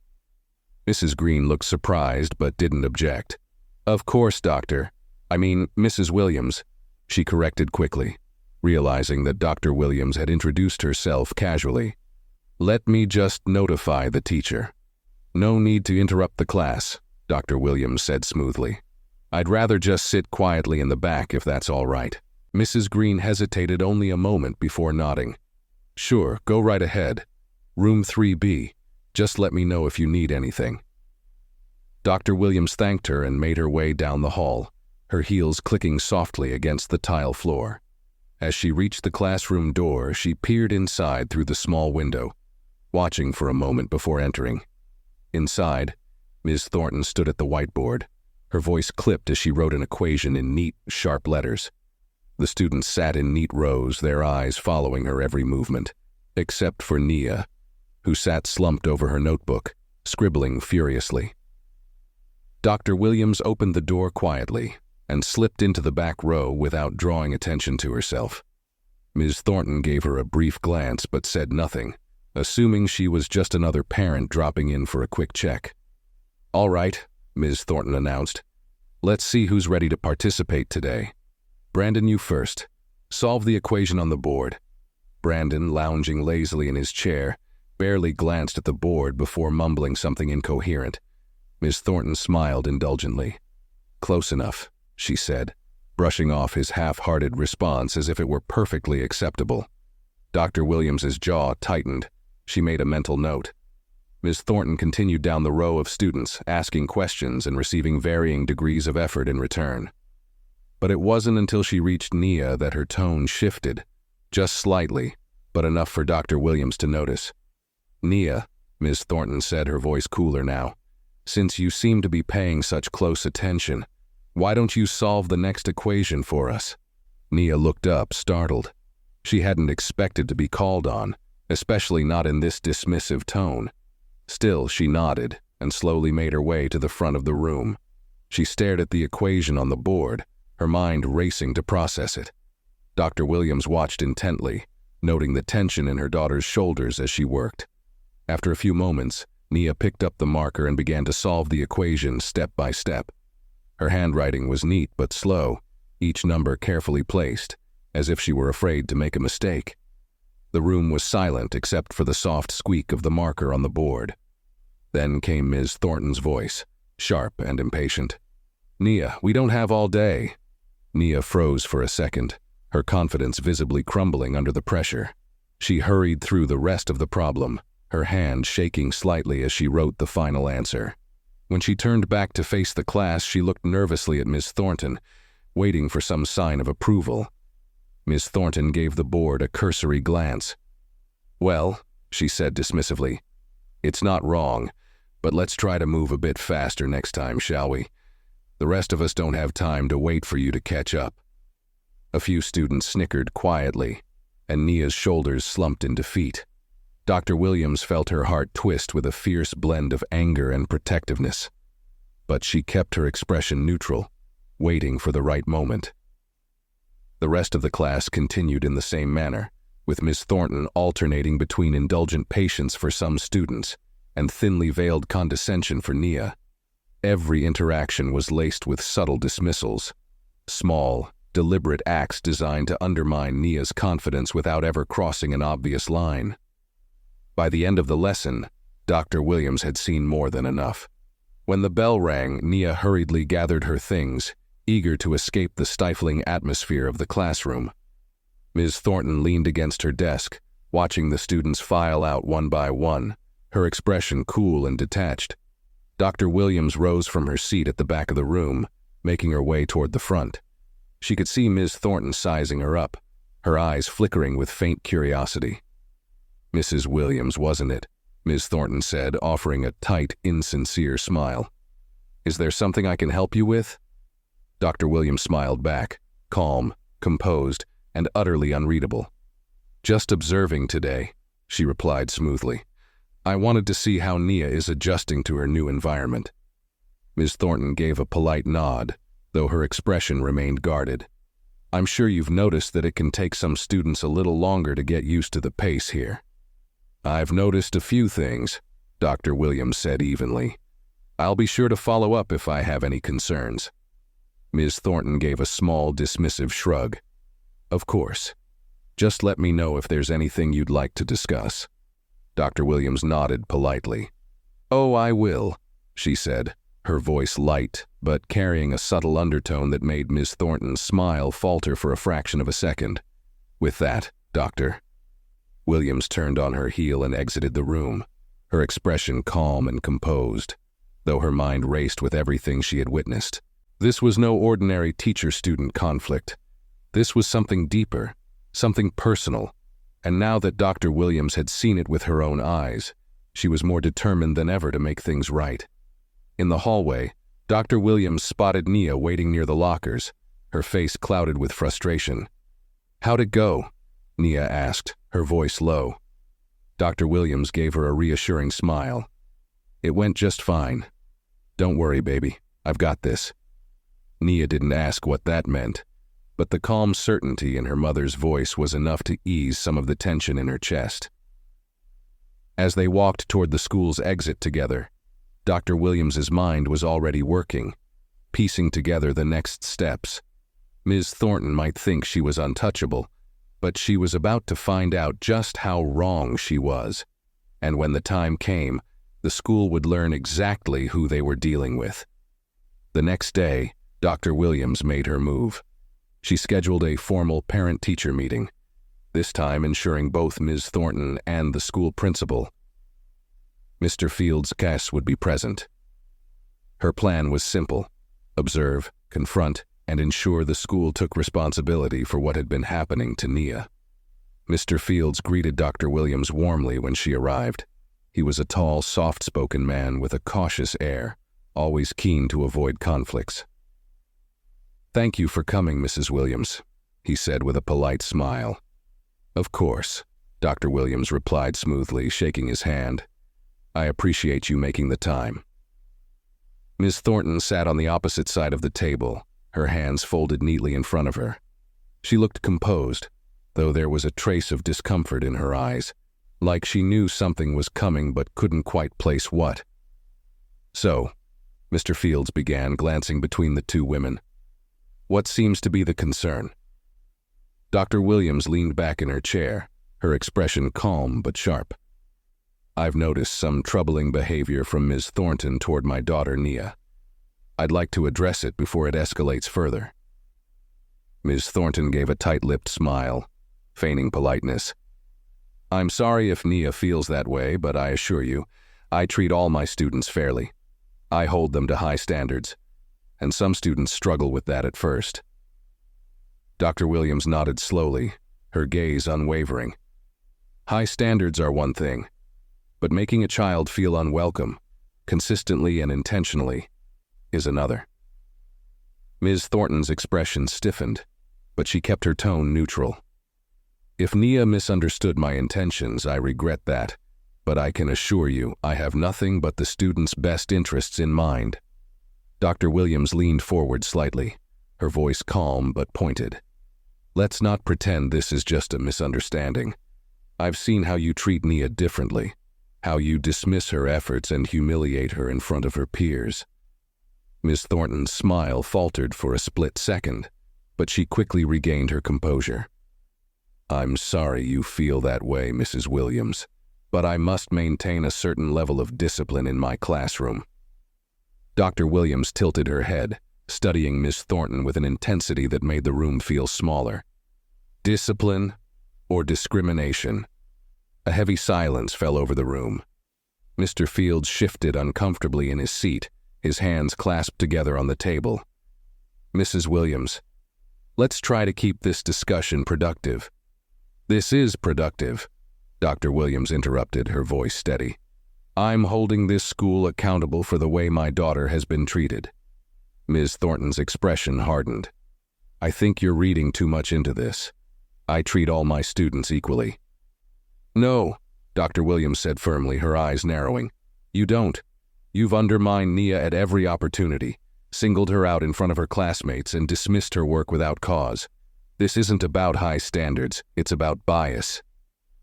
Mrs. Green looked surprised but didn't object. "Of course, Doctor. I mean, Mrs. Williams," she corrected quickly, realizing that Dr. Williams had introduced herself casually. "Let me just notify the teacher." "No need to interrupt the class," Dr. Williams said smoothly. "I'd rather just sit quietly in the back if that's all right." Mrs. Green hesitated only a moment before nodding. "Sure, go right ahead. Room 3B. Just let me know if you need anything." Dr. Williams thanked her and made her way down the hall, her heels clicking softly against the tile floor. As she reached the classroom door, she peered inside through the small window, watching for a moment before entering. Inside, Ms. Thornton stood at the whiteboard, her voice clipped as she wrote an equation in neat, sharp letters. The students sat in neat rows, their eyes following her every movement, except for Nia, who sat slumped over her notebook, scribbling furiously. Dr. Williams opened the door quietly and slipped into the back row without drawing attention to herself. Ms. Thornton gave her a brief glance but said nothing, assuming she was just another parent dropping in for a quick check. "All right," Ms. Thornton announced. "Let's see who's ready to participate today. Brandon, you first. Solve the equation on the board." Brandon, lounging lazily in his chair, barely glanced at the board before mumbling something incoherent. Ms. Thornton smiled indulgently. "Close enough," she said, brushing off his half-hearted response as if it were perfectly acceptable. Dr. Williams's jaw tightened. She made a mental note. Ms. Thornton continued down the row of students, asking questions and receiving varying degrees of effort in return. But it wasn't until she reached Nia that her tone shifted, just slightly, but enough for Dr. Williams to notice. "Nia," Ms. Thornton said, her voice cooler now, "since you seem to be paying such close attention, why don't you solve the next equation for us?" Nia looked up, startled. She hadn't expected to be called on, especially not in this dismissive tone. Still, she nodded and slowly made her way to the front of the room. She stared at the equation on the board, her mind racing to process it. Dr. Williams watched intently, noting the tension in her daughter's shoulders as she worked. After a few moments, Nia picked up the marker and began to solve the equation step by step. Her handwriting was neat but slow, each number carefully placed, as if she were afraid to make a mistake. The room was silent except for the soft squeak of the marker on the board. Then came Ms. Thornton's voice, sharp and impatient. "Nia, we don't have all day." Nia froze for a second, her confidence visibly crumbling under the pressure. She hurried through the rest of the problem, her hand shaking slightly as she wrote the final answer. When she turned back to face the class, she looked nervously at Ms. Thornton, waiting for some sign of approval. Ms. Thornton gave the board a cursory glance. "Well," she said dismissively, "it's not wrong, But let's try to move a bit faster next time, shall we? The rest of us don't have time to wait for you to catch up." A few students snickered quietly, and Nia's shoulders slumped in defeat. Dr. Williams felt her heart twist with a fierce blend of anger and protectiveness. But she kept her expression neutral, waiting for the right moment. The rest of the class continued in the same manner, with Miss Thornton alternating between indulgent patience for some students and thinly veiled condescension for Nia. Every interaction was laced with subtle dismissals, small, deliberate acts designed to undermine Nia's confidence without ever crossing an obvious line. By the end of the lesson, Dr. Williams had seen more than enough. When the bell rang, Nia hurriedly gathered her things, eager to escape the stifling atmosphere of the classroom. Ms. Thornton leaned against her desk, watching the students file out one by one, her expression cool and detached. Dr. Williams rose from her seat at the back of the room, making her way toward the front. She could see Ms. Thornton sizing her up, her eyes flickering with faint curiosity. "Mrs. Williams, wasn't it?" Ms. Thornton said, offering a tight, insincere smile. "Is there something I can help you with?" Dr. Williams smiled back, calm, composed, and utterly unreadable. "Just observing today," she replied smoothly. "I wanted to see how Nia is adjusting to her new environment." Ms. Thornton gave a polite nod, though her expression remained guarded. "I'm sure you've noticed that it can take some students a little longer to get used to the pace here." "I've noticed a few things," Dr. Williams said evenly. "I'll be sure to follow up if I have any concerns." Ms. Thornton gave a small, dismissive shrug. "Of course. Just let me know if there's anything you'd like to discuss." Dr. Williams nodded politely. "Oh, I will," she said, her voice light, but carrying a subtle undertone that made Ms. Thornton's smile falter for a fraction of a second. "With that, Doctor." Williams turned on her heel and exited the room, her expression calm and composed, though her mind raced with everything she had witnessed. This was no ordinary teacher-student conflict. This was something deeper, something personal, and now that Dr. Williams had seen it with her own eyes, she was more determined than ever to make things right. In the hallway, Dr. Williams spotted Nia waiting near the lockers, her face clouded with frustration. "How'd it go?" Nia asked, her voice low. Dr. Williams gave her a reassuring smile. "It went just fine. Don't worry, baby. I've got this." Nia didn't ask what that meant, but the calm certainty in her mother's voice was enough to ease some of the tension in her chest. As they walked toward the school's exit together, Dr. Williams's mind was already working, piecing together the next steps. Ms. Thornton might think she was untouchable, but she was about to find out just how wrong she was. And when the time came, the school would learn exactly who they were dealing with. The next day, Dr. Williams made her move. She scheduled a formal parent-teacher meeting, this time ensuring both Ms. Thornton and the school principal, Mr. Fields Cass, would be present. Her plan was simple: observe, confront, and ensure the school took responsibility for what had been happening to Nia. Mr. Fields greeted Dr. Williams warmly when she arrived. He was a tall, soft-spoken man with a cautious air, always keen to avoid conflicts. "Thank you for coming, Mrs. Williams," he said with a polite smile. "Of course," Dr. Williams replied smoothly, shaking his hand. "I appreciate you making the time." Ms. Thornton sat on the opposite side of the table, her hands folded neatly in front of her. She looked composed, though there was a trace of discomfort in her eyes, like she knew something was coming but couldn't quite place what. "So," Mr. Fields began, glancing between the two women, "what seems to be the concern?" Dr. Williams leaned back in her chair, her expression calm but sharp. "I've noticed some troubling behavior from Ms. Thornton toward my daughter Nia. I'd like to address it before it escalates further." Ms. Thornton gave a tight-lipped smile, feigning politeness. "I'm sorry if Nia feels that way, but I assure you, I treat all my students fairly. I hold them to high standards, and some students struggle with that at first." Dr. Williams nodded slowly, her gaze unwavering. "High standards are one thing, but making a child feel unwelcome, consistently and intentionally, is another. Ms. Thornton's expression stiffened, but she kept her tone neutral. If Nia misunderstood my intentions, I regret that, but I can assure you I have nothing but the student's best interests in mind. Dr. Williams leaned forward slightly, her voice calm but pointed. Let's not pretend this is just a misunderstanding. I've seen how you treat Nia differently, how you dismiss her efforts and humiliate her in front of her peers. Ms. Thornton's smile faltered for a split second, but she quickly regained her composure. I'm sorry you feel that way, Mrs. Williams, but I must maintain a certain level of discipline in my classroom. Dr. Williams tilted her head, studying Miss Thornton with an intensity that made the room feel smaller. Discipline or discrimination? A heavy silence fell over the room. Mr. Fields shifted uncomfortably in his seat, his hands clasped together on the table. Mrs. Williams, let's try to keep this discussion productive. This is productive, Dr. Williams interrupted, her voice steady. I'm holding this school accountable for the way my daughter has been treated. Ms. Thornton's expression hardened. I think you're reading too much into this. I treat all my students equally. No, Dr. Williams said firmly, her eyes narrowing. You don't. You've undermined Nia at every opportunity, singled her out in front of her classmates, and dismissed her work without cause. This isn't about high standards, it's about bias.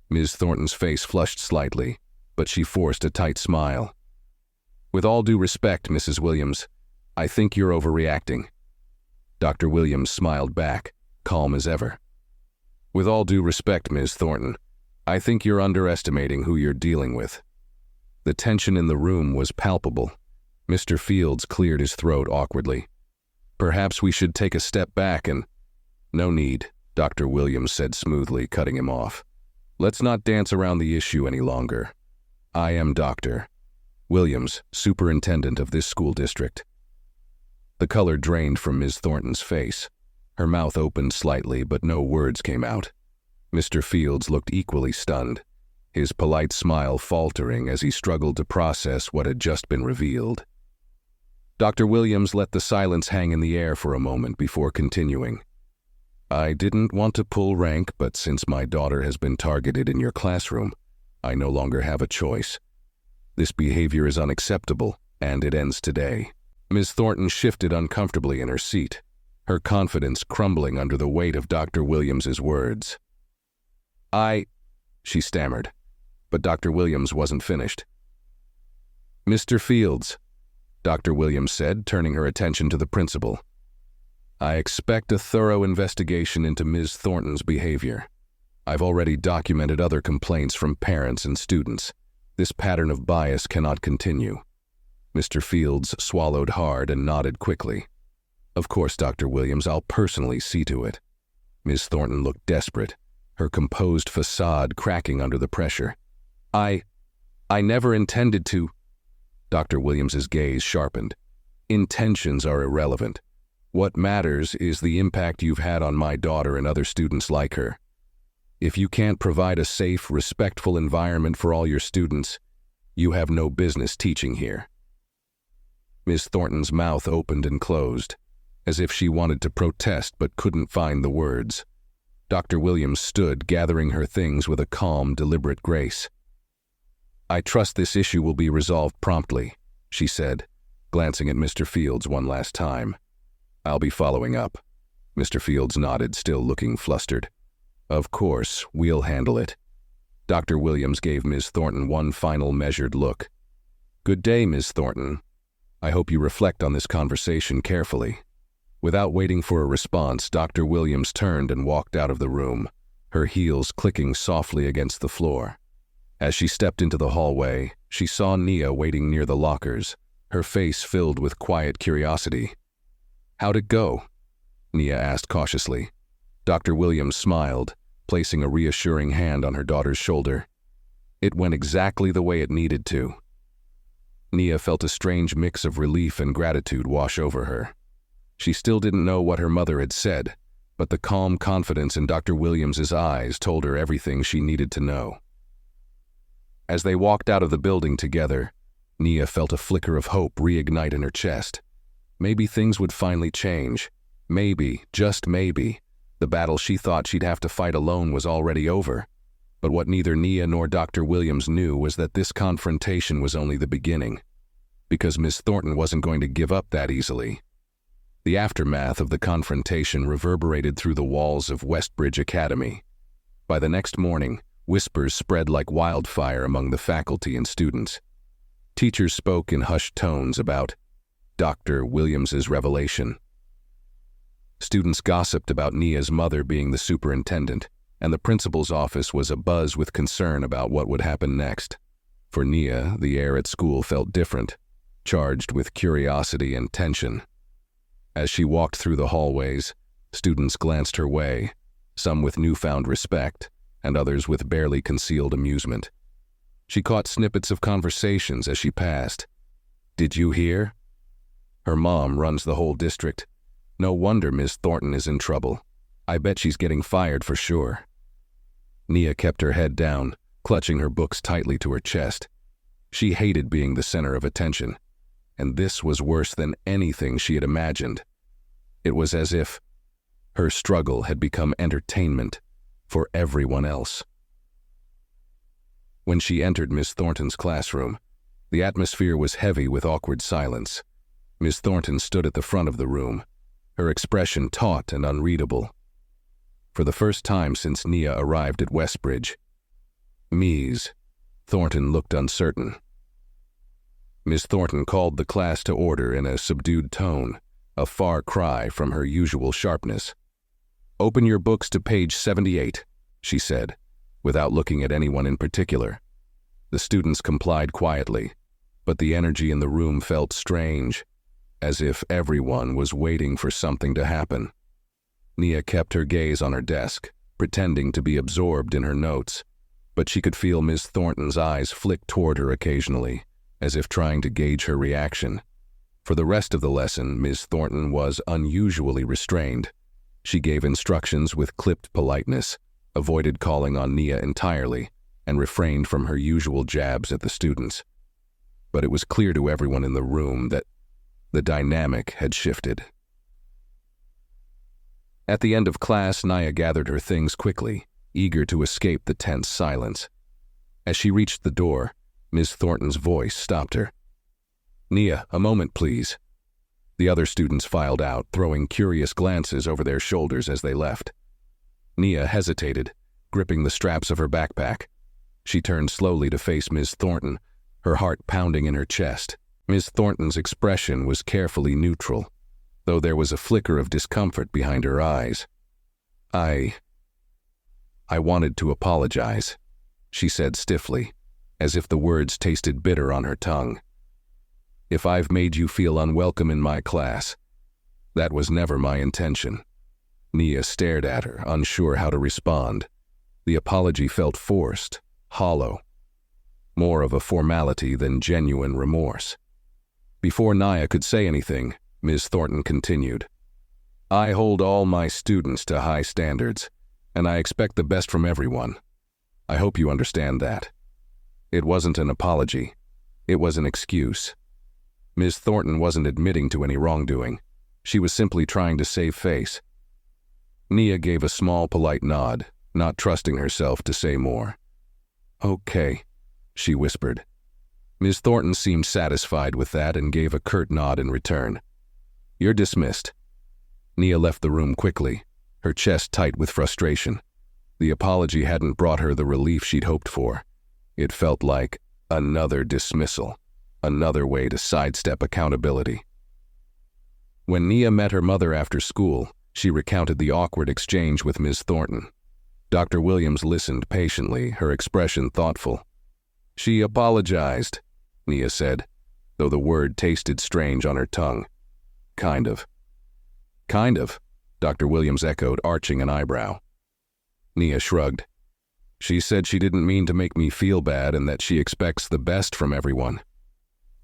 Ms. Thornton's face flushed slightly, but she forced a tight smile. With all due respect, Mrs. Williams, I think you're overreacting. Dr. Williams smiled back, calm as ever. With all due respect, Ms. Thornton, I think you're underestimating who you're dealing with. The tension in the room was palpable. Mr. Fields cleared his throat awkwardly. Perhaps we should take a step back and... No need, Dr. Williams said smoothly, cutting him off. Let's not dance around the issue any longer. I am Dr. Williams, superintendent of this school district. The color drained from Ms. Thornton's face. Her mouth opened slightly, but no words came out. Mr. Fields looked equally stunned, his polite smile faltering as he struggled to process what had just been revealed. Dr. Williams let the silence hang in the air for a moment before continuing. I didn't want to pull rank, but since my daughter has been targeted in your classroom, I no longer have a choice. This behavior is unacceptable, and it ends today. Ms. Thornton shifted uncomfortably in her seat, her confidence crumbling under the weight of Dr. Williams's words. She stammered, but Dr. Williams wasn't finished. Mr. Fields, Dr. Williams said, turning her attention to the principal. I expect a thorough investigation into Ms. Thornton's behavior. I've already documented other complaints from parents and students. This pattern of bias cannot continue. Mr. Fields swallowed hard and nodded quickly. Of course, Dr. Williams, I'll personally see to it. Ms. Thornton looked desperate, her composed facade cracking under the pressure. I never intended to... Dr. Williams's gaze sharpened. Intentions are irrelevant. What matters is the impact you've had on my daughter and other students like her. If you can't provide a safe, respectful environment for all your students, you have no business teaching here. Ms. Thornton's mouth opened and closed, as if she wanted to protest but couldn't find the words. Dr. Williams stood, gathering her things with a calm, deliberate grace. I trust this issue will be resolved promptly, she said, glancing at Mr. Fields one last time. I'll be following up. Mr. Fields nodded, still looking flustered. Of course, we'll handle it. Dr. Williams gave Ms. Thornton one final measured look. Good day, Ms. Thornton. I hope you reflect on this conversation carefully. Without waiting for a response, Dr. Williams turned and walked out of the room, her heels clicking softly against the floor. As she stepped into the hallway, she saw Nia waiting near the lockers, her face filled with quiet curiosity. How'd it go? Nia asked cautiously. Dr. Williams smiled, placing a reassuring hand on her daughter's shoulder. It went exactly the way it needed to. Nia felt a strange mix of relief and gratitude wash over her. She still didn't know what her mother had said, but the calm confidence in Dr. Williams's eyes told her everything she needed to know. As they walked out of the building together, Nia felt a flicker of hope reignite in her chest. Maybe things would finally change. Maybe, just maybe, the battle she thought she'd have to fight alone was already over. But what neither Nia nor Dr. Williams knew was that this confrontation was only the beginning, because Miss Thornton wasn't going to give up that easily. The aftermath of the confrontation reverberated through the walls of Westbridge Academy. By the next morning, whispers spread like wildfire among the faculty and students. Teachers spoke in hushed tones about Dr. Williams's revelation. Students gossiped about Nia's mother being the superintendent, and the principal's office was abuzz with concern about what would happen next. For Nia, the air at school felt different, charged with curiosity and tension. As she walked through the hallways, students glanced her way, some with newfound respect, and others with barely concealed amusement. She caught snippets of conversations as she passed. "Did you hear? Her mom runs the whole district. No wonder Miss Thornton is in trouble. I bet she's getting fired for sure." Nia kept her head down, clutching her books tightly to her chest. She hated being the center of attention, and this was worse than anything she had imagined. It was as if her struggle had become entertainment for everyone else. When she entered Miss Thornton's classroom, the atmosphere was heavy with awkward silence. Miss Thornton stood at the front of the room, her expression taut and unreadable. For the first time since Nia arrived at Westbridge, Ms. Thornton looked uncertain. Miss Thornton called the class to order in a subdued tone, a far cry from her usual sharpness. "Open your books to page 78, she said, without looking at anyone in particular. The students complied quietly, but the energy in the room felt strange, as if everyone was waiting for something to happen. Nia kept her gaze on her desk, pretending to be absorbed in her notes, but she could feel Miss Thornton's eyes flick toward her occasionally, as if trying to gauge her reaction. For the rest of the lesson, Miss Thornton was unusually restrained. She gave instructions with clipped politeness, avoided calling on Nia entirely, and refrained from her usual jabs at the students. But it was clear to everyone in the room that the dynamic had shifted. At the end of class, Nia gathered her things quickly, eager to escape the tense silence. As she reached the door, Miss Thornton's voice stopped her. "Nia, a moment, please." The other students filed out, throwing curious glances over their shoulders as they left. Nia hesitated, gripping the straps of her backpack. She turned slowly to face Miss Thornton, her heart pounding in her chest. Miss Thornton's expression was carefully neutral, though there was a flicker of discomfort behind her eyes. I wanted to apologize," she said stiffly, as if the words tasted bitter on her tongue. "If I've made you feel unwelcome in my class, that was never my intention." Nia stared at her, unsure how to respond. The apology felt forced, hollow, more of a formality than genuine remorse. Before Nia could say anything, Ms. Thornton continued, "I hold all my students to high standards, and I expect the best from everyone. I hope you understand that." It wasn't an apology. It was an excuse. Ms. Thornton wasn't admitting to any wrongdoing. She was simply trying to save face. Nia gave a small, polite nod, not trusting herself to say more. "Okay," she whispered. Ms. Thornton seemed satisfied with that and gave a curt nod in return. "You're dismissed." Nia left the room quickly, her chest tight with frustration. The apology hadn't brought her the relief she'd hoped for. It felt like another dismissal, another way to sidestep accountability. When Nia met her mother after school, she recounted the awkward exchange with Ms. Thornton. Dr. Williams listened patiently, her expression thoughtful. "She apologized," Nia said, though the word tasted strange on her tongue. "Kind of." "Kind of," Dr. Williams echoed, arching an eyebrow. Nia shrugged. "She said she didn't mean to make me feel bad and that she expects the best from everyone."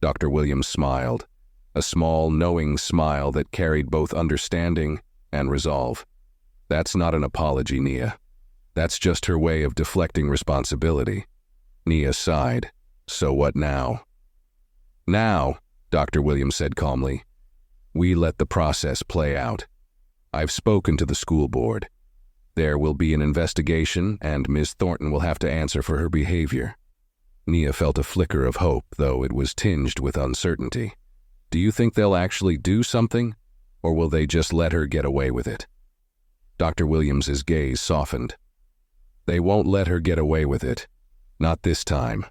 Dr. Williams smiled, a small, knowing smile that carried both understanding and resolve. "That's not an apology, Nia. That's just her way of deflecting responsibility." Nia sighed. "So what now?" Now, Dr. Williams said calmly, we let the process play out. I've spoken to the school board. There will be an investigation, and Ms. Thornton will have to answer for her behavior. Nia felt a flicker of hope, though it was tinged with uncertainty. Do you think they'll actually do something, or will they just let her get away with it? Dr. Williams's gaze softened. They won't let her get away with it. Not this time.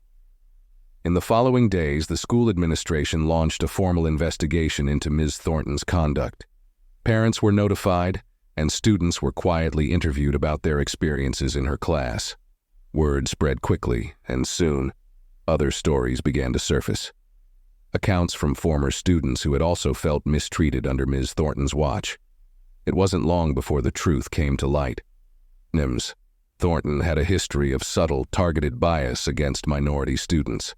In the following days, the school administration launched a formal investigation into Ms. Thornton's conduct. Parents were notified, and students were quietly interviewed about their experiences in her class. Word spread quickly, and soon, other stories began to surface. Accounts from former students who had also felt mistreated under Ms. Thornton's watch. It wasn't long before the truth came to light. Ms. Thornton had a history of subtle, targeted bias against minority students.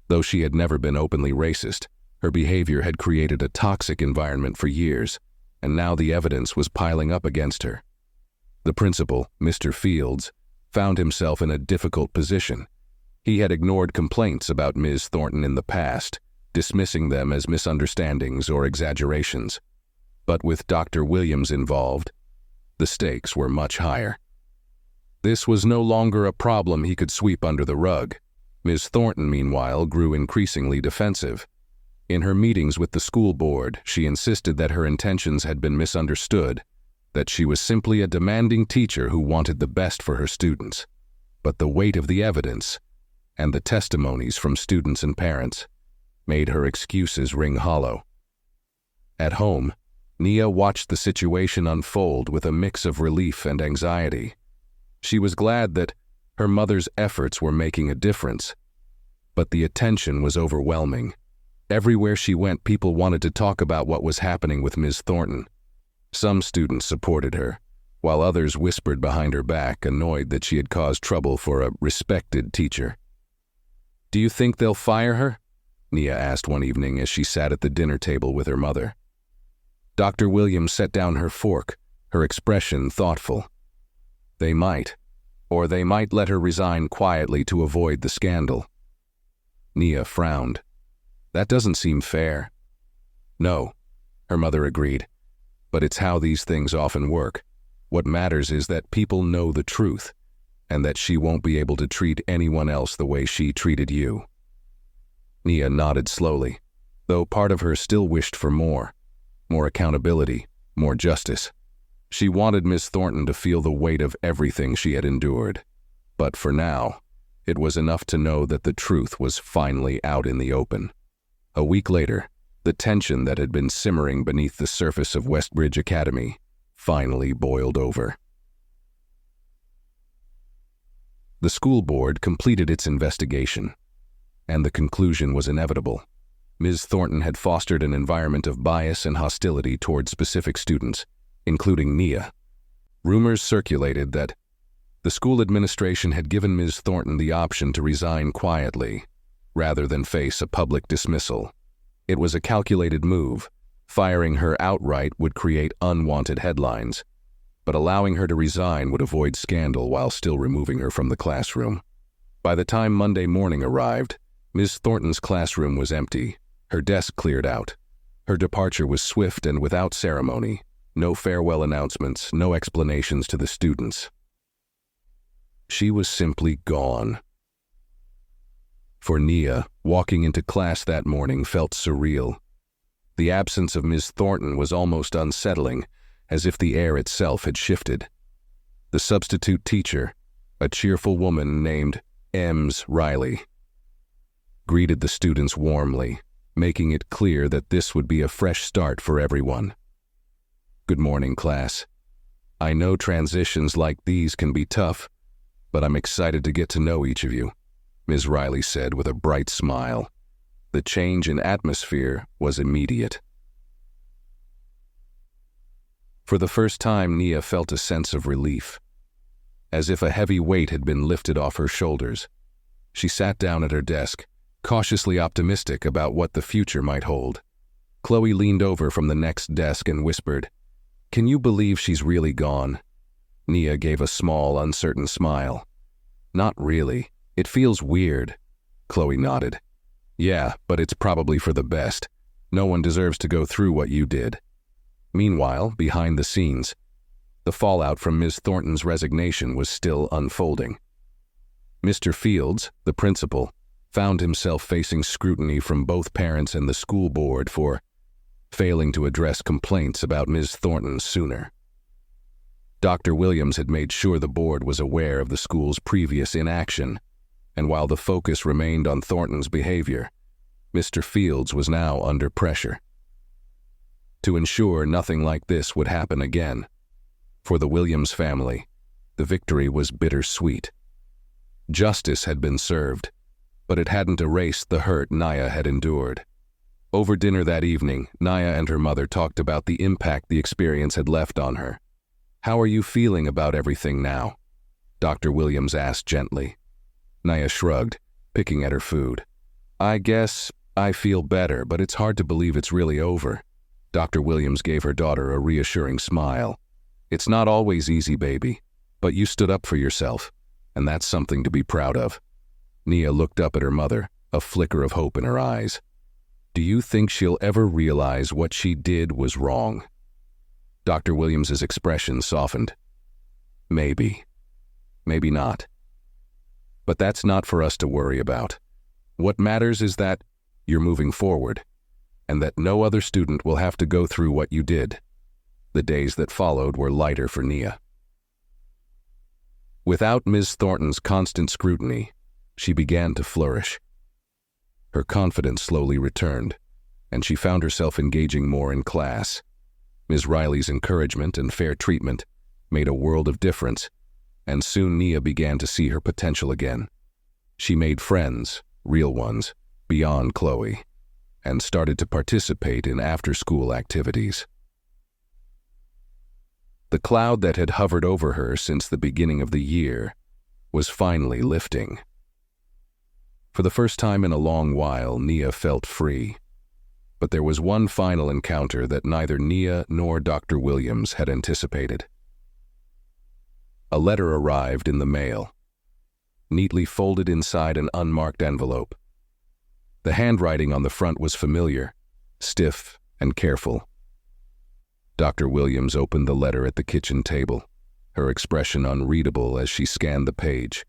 Though she had never been openly racist, her behavior had created a toxic environment for years, and now the evidence was piling up against her. The principal, Mr. Fields, found himself in a difficult position. He had ignored complaints about Ms. Thornton in the past, dismissing them as misunderstandings or exaggerations. But with Dr. Williams involved, the stakes were much higher. This was no longer a problem he could sweep under the rug. Ms. Thornton, meanwhile, grew increasingly defensive. In her meetings with the school board, she insisted that her intentions had been misunderstood, that she was simply a demanding teacher who wanted the best for her students. But the weight of the evidence, and the testimonies from students and parents, made her excuses ring hollow. At home, Nia watched the situation unfold with a mix of relief and anxiety. She was glad that her mother's efforts were making a difference, but the attention was overwhelming. Everywhere she went, people wanted to talk about what was happening with Ms. Thornton. Some students supported her, while others whispered behind her back, annoyed that she had caused trouble for a respected teacher. "Do you think they'll fire her?" Nia asked one evening as she sat at the dinner table with her mother. Dr. Williams set down her fork, her expression thoughtful. "They might, or they might let her resign quietly to avoid the scandal." Nia frowned. "That doesn't seem fair." "No," her mother agreed, "but it's how these things often work. What matters is that people know the truth, and that she won't be able to treat anyone else the way she treated you." Nia nodded slowly, though part of her still wished for more accountability, more justice. She wanted Miss Thornton to feel the weight of everything she had endured. But for now, it was enough to know that the truth was finally out in the open. A week later, the tension that had been simmering beneath the surface of Westbridge Academy finally boiled over. The school board completed its investigation, and the conclusion was inevitable. Ms. Thornton had fostered an environment of bias and hostility toward specific students, including Nia. Rumors circulated that the school administration had given Ms. Thornton the option to resign quietly, rather than face a public dismissal. It was a calculated move. Firing her outright would create unwanted headlines, but allowing her to resign would avoid scandal while still removing her from the classroom. By the time Monday morning arrived, Ms. Thornton's classroom was empty, her desk cleared out. Her departure was swift and without ceremony. No farewell announcements, no explanations to the students. She was simply gone. For Nia, walking into class that morning felt surreal. The absence of Ms. Thornton was almost unsettling, as if the air itself had shifted. The substitute teacher, a cheerful woman named Ms. Riley, greeted the students warmly, making it clear that this would be a fresh start for everyone. "Good morning, class. I know transitions like these can be tough, but I'm excited to get to know each of you," Ms. Riley said with a bright smile. The change in atmosphere was immediate. For the first time, Nia felt a sense of relief, as if a heavy weight had been lifted off her shoulders. She sat down at her desk, cautiously optimistic about what the future might hold. Chloe leaned over from the next desk and whispered, "Can you believe she's really gone?" Nia gave a small, uncertain smile. "Not really. It feels weird." Chloe nodded. Yeah, but it's probably for the best. No one deserves to go through what you did. Meanwhile, behind the scenes, the fallout from Ms. Thornton's resignation was still unfolding. Mr. Fields, the principal, found himself facing scrutiny from both parents and the school board for failing to address complaints about Ms. Thornton sooner. Dr. Williams had made sure the board was aware of the school's previous inaction, and while the focus remained on Thornton's behavior, Mr. Fields was now under pressure to ensure nothing like this would happen again. For the Williams family, the victory was bittersweet. Justice had been served, but it hadn't erased the hurt Naya had endured. Over dinner that evening, Naya and her mother talked about the impact the experience had left on her. "How are you feeling about everything now?" Dr. Williams asked gently. Naya shrugged, picking at her food. "I guess I feel better, but it's hard to believe it's really over." Dr. Williams gave her daughter a reassuring smile. "It's not always easy, baby, but you stood up for yourself, and that's something to be proud of." Nia looked up at her mother, a flicker of hope in her eyes. "Do you think she'll ever realize what she did was wrong?" Dr. Williams's expression softened. "Maybe. Maybe not. But that's not for us to worry about. What matters is that you're moving forward, and that no other student will have to go through what you did." The days that followed were lighter for Nia. Without Ms. Thornton's constant scrutiny, she began to flourish. Her confidence slowly returned, and she found herself engaging more in class. Ms. Riley's encouragement and fair treatment made a world of difference, and soon Nia began to see her potential again. She made friends, real ones, beyond Chloe, and started to participate in after-school activities. The cloud that had hovered over her since the beginning of the year was finally lifting. For the first time in a long while, Nia felt free. But there was one final encounter that neither Nia nor Dr. Williams had anticipated. A letter arrived in the mail, neatly folded inside an unmarked envelope. The handwriting on the front was familiar, stiff and careful. Dr. Williams opened the letter at the kitchen table, her expression unreadable as she scanned the page.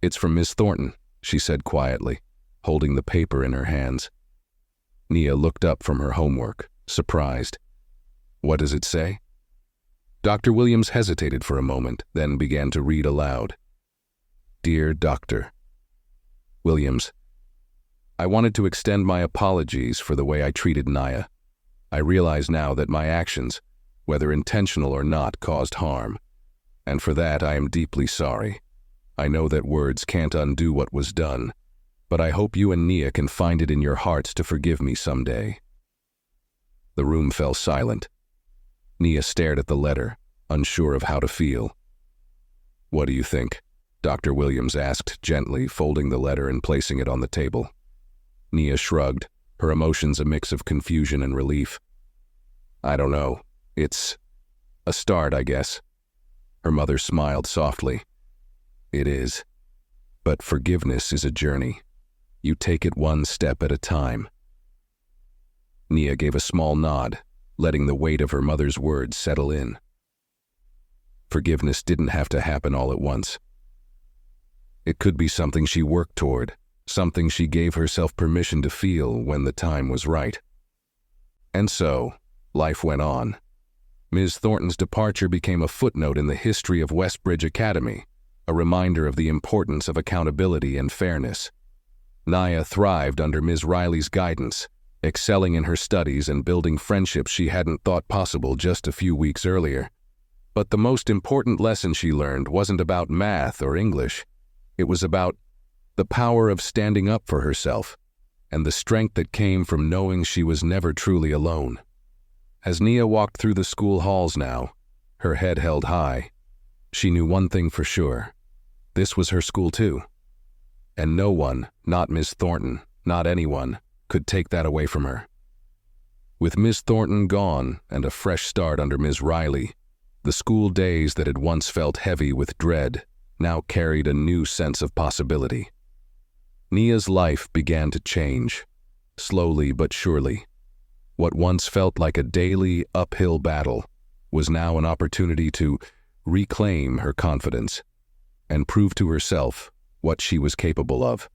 "It's from Miss Thornton," she said quietly, holding the paper in her hands. Nia looked up from her homework, surprised. "What does it say?" Dr. Williams hesitated for a moment, then began to read aloud. "Dear Dr. Williams, I wanted to extend my apologies for the way I treated Naya. I realize now that my actions, whether intentional or not, caused harm, and for that I am deeply sorry. I know that words can't undo what was done, but I hope you and Nia can find it in your hearts to forgive me someday." The room fell silent. Nia stared at the letter, unsure of how to feel. "What do you think?" Dr. Williams asked gently, folding the letter and placing it on the table. Nia shrugged, her emotions a mix of confusion and relief. "I don't know. It's a start, I guess." Her mother smiled softly. "It is. But forgiveness is a journey. You take it one step at a time." Nia gave a small nod, letting the weight of her mother's words settle in. Forgiveness didn't have to happen all at once. It could be something she worked toward, something she gave herself permission to feel when the time was right. And so, life went on. Ms. Thornton's departure became a footnote in the history of Westbridge Academy, a reminder of the importance of accountability and fairness. Naya thrived under Ms. Riley's guidance, excelling in her studies and building friendships she hadn't thought possible just a few weeks earlier. But the most important lesson she learned wasn't about math or English. It was about the power of standing up for herself and the strength that came from knowing she was never truly alone. As Nia walked through the school halls now, her head held high, she knew one thing for sure. This was her school too. And no one, not Miss Thornton, not anyone, could take that away from her. With Miss Thornton gone and a fresh start under Ms. Riley, the school days that had once felt heavy with dread now carried a new sense of possibility. Nia's life began to change, slowly but surely. What once felt like a daily uphill battle was now an opportunity to reclaim her confidence and prove to herself what she was capable of.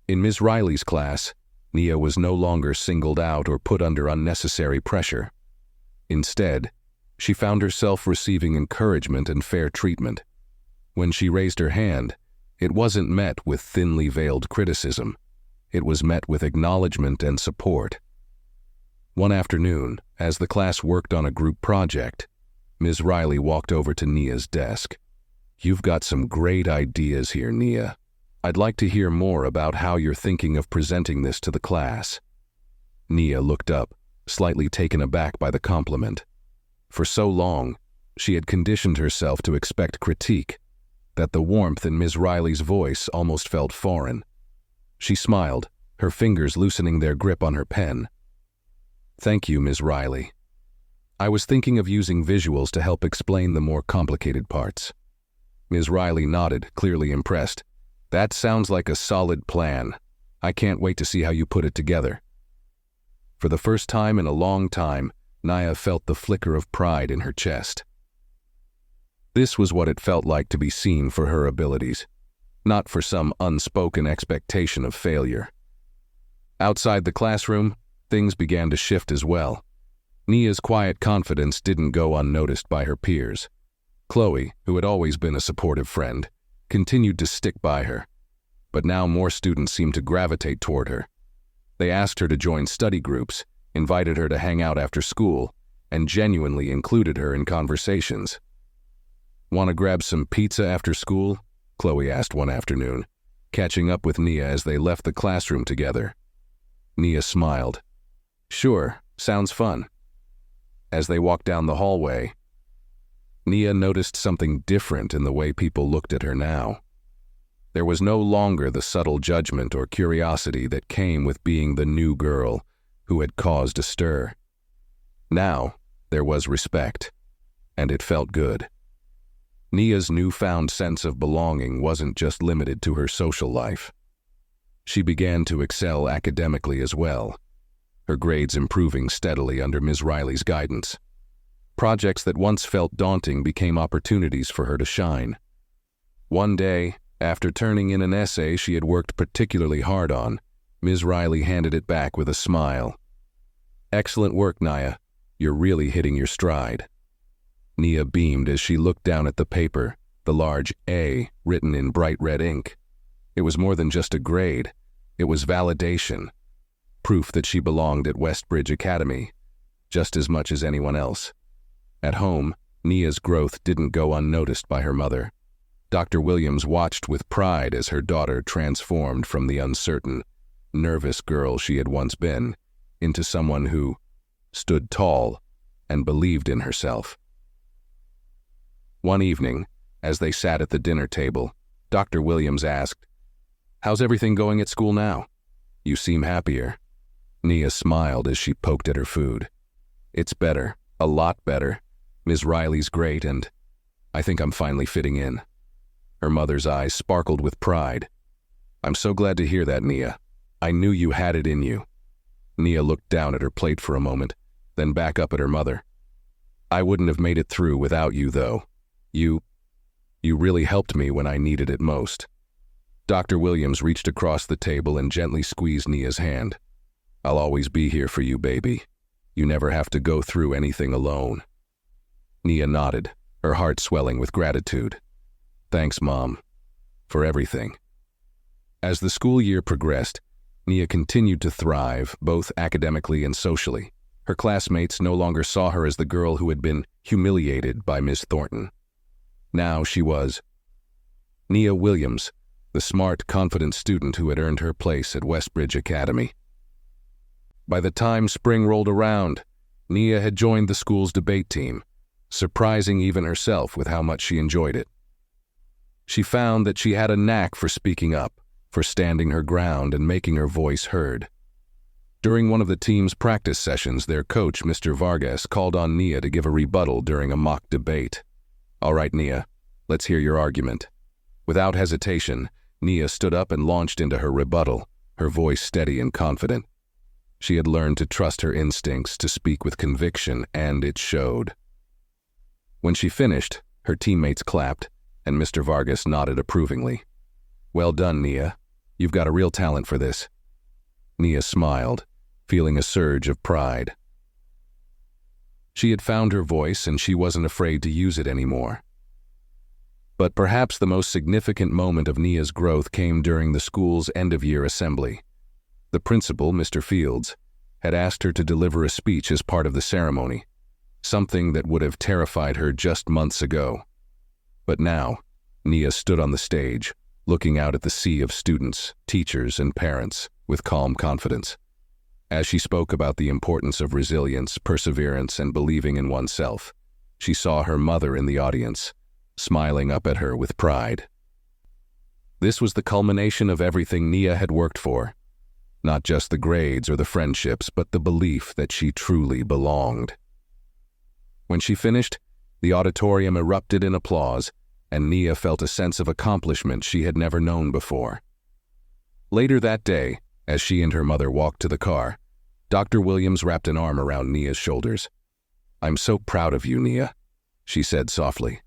In Ms. Riley's class, Nia was no longer singled out or put under unnecessary pressure. Instead, she found herself receiving encouragement and fair treatment. When she raised her hand, it wasn't met with thinly veiled criticism. It was met with acknowledgement and support. One afternoon, as the class worked on a group project, Ms. Riley walked over to Nia's desk. "You've got some great ideas here, Nia. I'd like to hear more about how you're thinking of presenting this to the class." Nia looked up, slightly taken aback by the compliment. For so long, she had conditioned herself to expect critique, that the warmth in Ms. Riley's voice almost felt foreign. She smiled, her fingers loosening their grip on her pen. "Thank you, Ms. Riley. I was thinking of using visuals to help explain the more complicated parts." Ms. Riley nodded, clearly impressed. "That sounds like a solid plan. I can't wait to see how you put it together." For the first time in a long time, Nia felt the flicker of pride in her chest. This was what it felt like to be seen for her abilities, not for some unspoken expectation of failure. Outside the classroom, things began to shift as well. Nia's quiet confidence didn't go unnoticed by her peers. Chloe, who had always been a supportive friend, continued to stick by her, but now more students seemed to gravitate toward her. They asked her to join study groups, invited her to hang out after school, and genuinely included her in conversations. "Want to grab some pizza after school?" Chloe asked one afternoon, catching up with Nia as they left the classroom together. Nia smiled. "Sure, sounds fun." As they walked down the hallway, Nia noticed something different in the way people looked at her now. There was no longer the subtle judgment or curiosity that came with being the new girl who had caused a stir. Now, there was respect, and it felt good. Nia's newfound sense of belonging wasn't just limited to her social life. She began to excel academically as well, her grades improving steadily under Ms. Riley's guidance. Projects that once felt daunting became opportunities for her to shine. One day, after turning in an essay she had worked particularly hard on, Ms. Riley handed it back with a smile. "Excellent work, Nia. You're really hitting your stride." Nia beamed as she looked down at the paper, the large A written in bright red ink. It was more than just a grade. It was validation, proof that she belonged at Westbridge Academy, just as much as anyone else. At home, Nia's growth didn't go unnoticed by her mother. Dr. Williams watched with pride as her daughter transformed from the uncertain, nervous girl she had once been into someone who stood tall and believed in herself. One evening, as they sat at the dinner table, Dr. Williams asked, "How's everything going at school now? You seem happier." Nia smiled as she poked at her food. "It's better, a lot better. Ms. Riley's great, and I think I'm finally fitting in." Her mother's eyes sparkled with pride. "I'm so glad to hear that, Nia. I knew you had it in you." Nia looked down at her plate for a moment, then back up at her mother. "I wouldn't have made it through without you, though. You really helped me when I needed it most." Dr. Williams reached across the table and gently squeezed Nia's hand. "I'll always be here for you, baby. You never have to go through anything alone." Nia nodded, her heart swelling with gratitude. "Thanks, Mom, for everything." As the school year progressed, Nia continued to thrive, both academically and socially. Her classmates no longer saw her as the girl who had been humiliated by Miss Thornton. Now she was Nia Williams, the smart, confident student who had earned her place at Westbridge Academy. By the time spring rolled around, Nia had joined the school's debate team, surprising even herself with how much she enjoyed it. She found that she had a knack for speaking up, for standing her ground and making her voice heard. During one of the team's practice sessions, their coach, Mr. Vargas, called on Nia to give a rebuttal during a mock debate. "All right, Nia, let's hear your argument." Without hesitation, Nia stood up and launched into her rebuttal, her voice steady and confident. She had learned to trust her instincts, to speak with conviction, and it showed. When she finished, her teammates clapped, and Mr. Vargas nodded approvingly. "Well done, Nia. You've got a real talent for this." Nia smiled, feeling a surge of pride. She had found her voice, and she wasn't afraid to use it anymore. But perhaps the most significant moment of Nia's growth came during the school's end-of-year assembly. The principal, Mr. Fields, had asked her to deliver a speech as part of the ceremony, something that would have terrified her just months ago. But now, Nia stood on the stage, looking out at the sea of students, teachers, and parents with calm confidence. As she spoke about the importance of resilience, perseverance, and believing in oneself, she saw her mother in the audience, smiling up at her with pride. This was the culmination of everything Nia had worked for. Not just the grades or the friendships, but the belief that she truly belonged. When she finished, the auditorium erupted in applause, and Nia felt a sense of accomplishment she had never known before. Later that day, as she and her mother walked to the car, Dr. Williams wrapped an arm around Nia's shoulders. "I'm so proud of you, Nia," she said softly.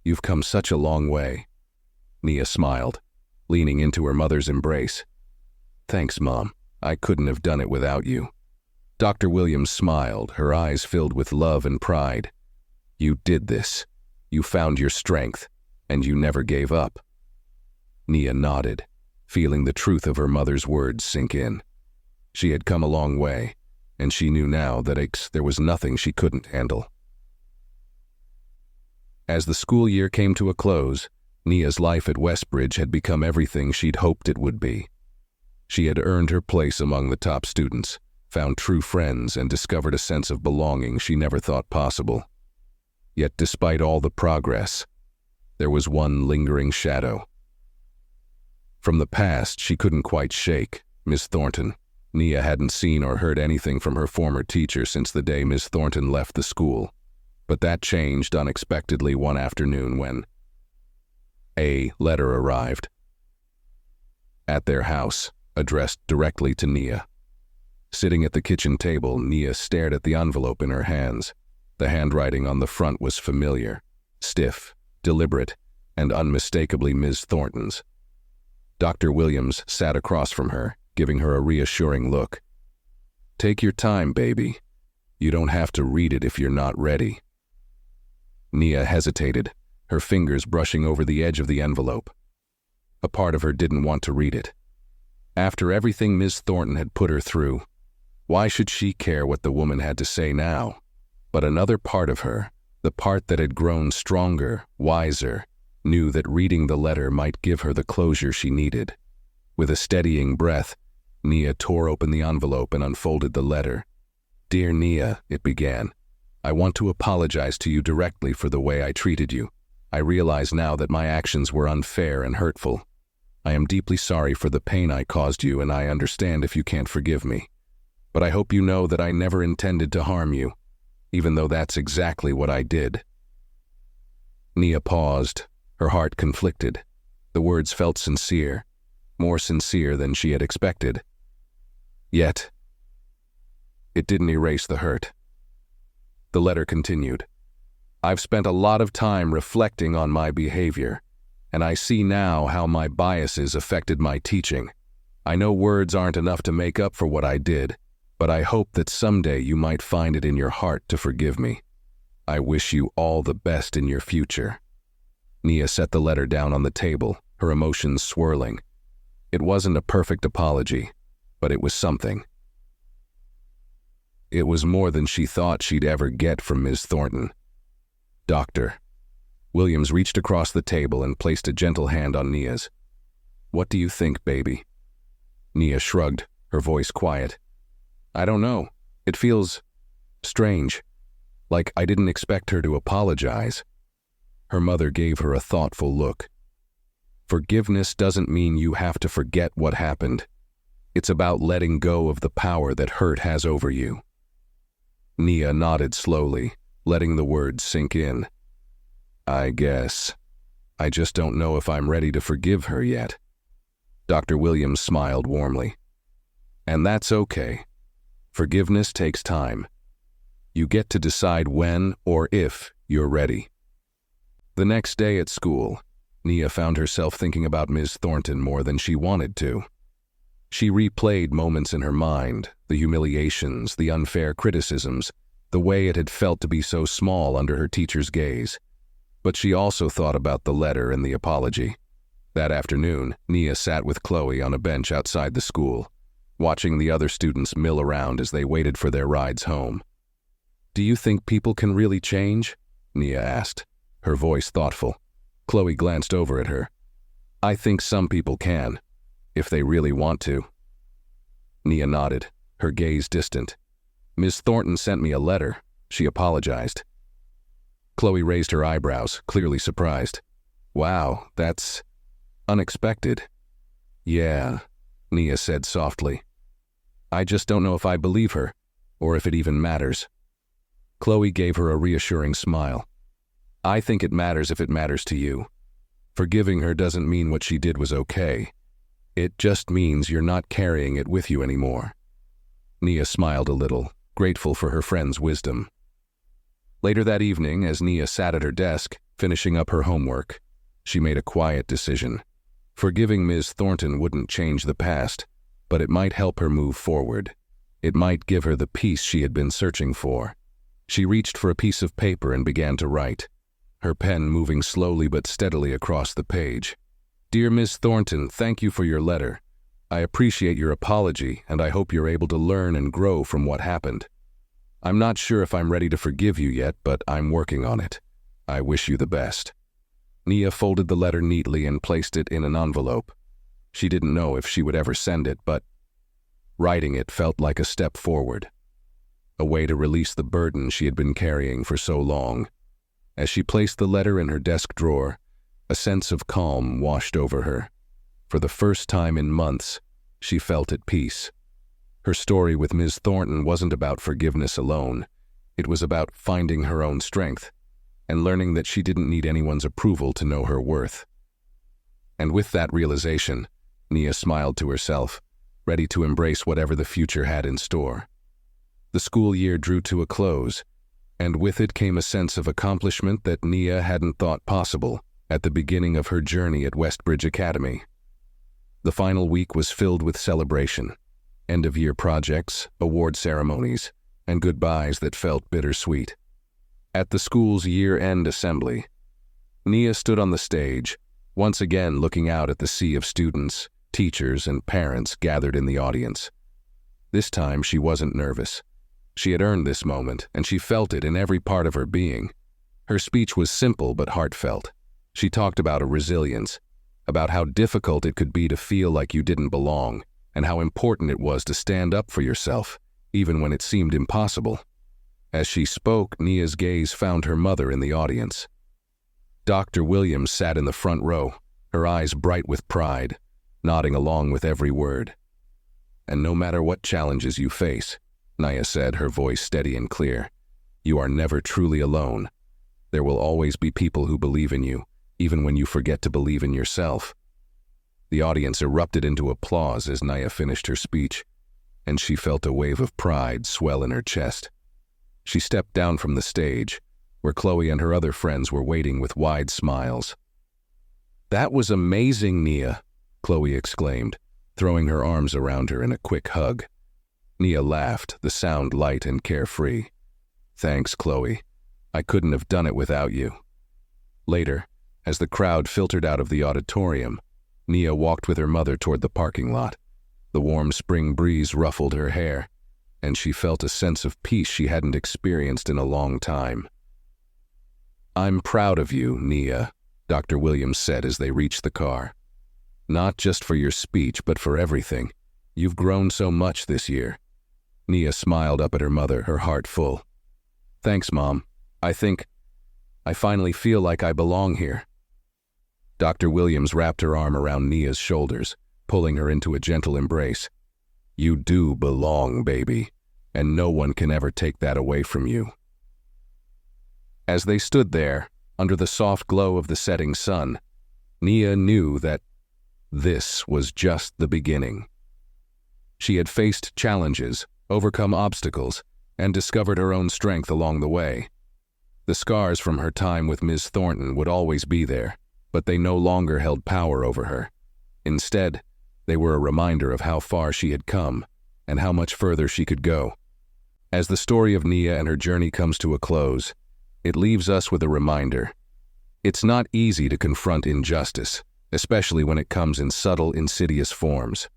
"You've come such a long way." Nia smiled, leaning into her mother's embrace. "Thanks, Mom. I couldn't have done it without you." Dr. Williams smiled, her eyes filled with love and pride. "You did this. You found your strength, and you never gave up." Nia nodded, feeling the truth of her mother's words sink in. She had come a long way, and she knew now that there was nothing she couldn't handle. As the school year came to a close, Nia's life at Westbridge had become everything she'd hoped it would be. She had earned her place among the top students, found true friends, and discovered a sense of belonging she never thought possible. Yet despite all the progress, there was one lingering shadow. From the past she couldn't quite shake, Miss Thornton. Nia hadn't seen or heard anything from her former teacher since the day Miss Thornton left the school. But that changed unexpectedly one afternoon when a letter arrived. At their house, addressed directly to Nia. Sitting at the kitchen table, Nia stared at the envelope in her hands. The handwriting on the front was familiar, stiff, deliberate, and unmistakably Ms. Thornton's. Dr. Williams sat across from her, giving her a reassuring look. "Take your time, baby. You don't have to read it if you're not ready." Nia hesitated, her fingers brushing over the edge of the envelope. A part of her didn't want to read it. After everything Ms. Thornton had put her through, why should she care what the woman had to say now? But another part of her, the part that had grown stronger, wiser, knew that reading the letter might give her the closure she needed. With a steadying breath, Nia tore open the envelope and unfolded the letter. "Dear Nia," it began, "I want to apologize to you directly for the way I treated you. I realize now that my actions were unfair and hurtful. I am deeply sorry for the pain I caused you, and I understand if you can't forgive me. But I hope you know that I never intended to harm you, even though that's exactly what I did." Nia paused, her heart conflicted. The words felt sincere, more sincere than she had expected. Yet, it didn't erase the hurt. The letter continued. "I've spent a lot of time reflecting on my behavior, and I see now how my biases affected my teaching. I know words aren't enough to make up for what I did, but I hope that someday you might find it in your heart to forgive me. I wish you all the best in your future." Nia set the letter down on the table, her emotions swirling. It wasn't a perfect apology, but it was something. It was more than she thought she'd ever get from Ms. Thornton. "Doctor." Williams reached across the table and placed a gentle hand on Nia's. "What do you think, baby?" Nia shrugged, her voice quiet. "I don't know. It feels strange. Like I didn't expect her to apologize." Her mother gave her a thoughtful look. "Forgiveness doesn't mean you have to forget what happened. It's about letting go of the power that hurt has over you." Nia nodded slowly, letting the words sink in. "I guess. I just don't know if I'm ready to forgive her yet." Dr. Williams smiled warmly. And that's okay. Forgiveness takes time. You get to decide when or if you're ready. The next day at school, Nia found herself thinking about Ms. Thornton more than she wanted to. She replayed moments in her mind, the humiliations, the unfair criticisms, the way it had felt to be so small under her teacher's gaze. But she also thought about the letter and the apology. That afternoon, Nia sat with Chloe on a bench outside the school, watching the other students mill around as they waited for their rides home. "Do you think people can really change?" Nia asked, her voice thoughtful. Chloe glanced over at her. "I think some people can, if they really want to." Nia nodded, her gaze distant. "Miss Thornton sent me a letter," she apologized. Chloe raised her eyebrows, clearly surprised. "Wow, that's unexpected." "Yeah," Nia said softly. "I just don't know if I believe her, or if it even matters." Chloe gave her a reassuring smile. "I think it matters if it matters to you. Forgiving her doesn't mean what she did was okay. It just means you're not carrying it with you anymore." Nia smiled a little, grateful for her friend's wisdom. Later that evening, as Nia sat at her desk, finishing up her homework, she made a quiet decision. Forgiving Ms. Thornton wouldn't change the past, but it might help her move forward. It might give her the peace she had been searching for. She reached for a piece of paper and began to write, her pen moving slowly but steadily across the page. "Dear Miss Thornton, thank you for your letter. I appreciate your apology, and I hope you're able to learn and grow from what happened. I'm not sure if I'm ready to forgive you yet, but I'm working on it. I wish you the best." Nia folded the letter neatly and placed it in an envelope. She didn't know if she would ever send it, but writing it felt like a step forward, a way to release the burden she had been carrying for so long. As she placed the letter in her desk drawer, a sense of calm washed over her. For the first time in months, she felt at peace. Her story with Ms. Thornton wasn't about forgiveness alone. It was about finding her own strength and learning that she didn't need anyone's approval to know her worth. And with that realization, Nia smiled to herself, ready to embrace whatever the future had in store. The school year drew to a close, and with it came a sense of accomplishment that Nia hadn't thought possible at the beginning of her journey at Westbridge Academy. The final week was filled with celebration, end-of-year projects, award ceremonies, and goodbyes that felt bittersweet. At the school's year-end assembly, Nia stood on the stage, once again looking out at the sea of students, teachers, and parents gathered in the audience. This time she wasn't nervous. She had earned this moment, and she felt it in every part of her being. Her speech was simple but heartfelt. She talked about a resilience, about how difficult it could be to feel like you didn't belong, and how important it was to stand up for yourself, even when it seemed impossible. As she spoke, Nia's gaze found her mother in the audience. Dr. Williams sat in the front row, her eyes bright with pride, nodding along with every word. "And no matter what challenges you face," Nia said, her voice steady and clear, "you are never truly alone. There will always be people who believe in you, even when you forget to believe in yourself." The audience erupted into applause as Nia finished her speech, and she felt a wave of pride swell in her chest. She stepped down from the stage, where Chloe and her other friends were waiting with wide smiles. "That was amazing, Nia," Chloe exclaimed, throwing her arms around her in a quick hug. Nia laughed, the sound light and carefree. "Thanks, Chloe. I couldn't have done it without you." Later, as the crowd filtered out of the auditorium, Nia walked with her mother toward the parking lot. The warm spring breeze ruffled her hair, and she felt a sense of peace she hadn't experienced in a long time. "I'm proud of you, Nia," Dr. Williams said as they reached the car. "Not just for your speech, but for everything. You've grown so much this year." Nia smiled up at her mother, her heart full. "Thanks, Mom. I finally feel like I belong here." Dr. Williams wrapped her arm around Nia's shoulders, pulling her into a gentle embrace. "You do belong, baby, and no one can ever take that away from you." As they stood there, under the soft glow of the setting sun, Nia knew that this was just the beginning. She had faced challenges, overcome obstacles, and discovered her own strength along the way. The scars from her time with Ms. Thornton would always be there, but they no longer held power over her. Instead, they were a reminder of how far she had come and how much further she could go. As the story of Nia and her journey comes to a close, it leaves us with a reminder. It's not easy to confront injustice, especially when it comes in subtle, insidious forms.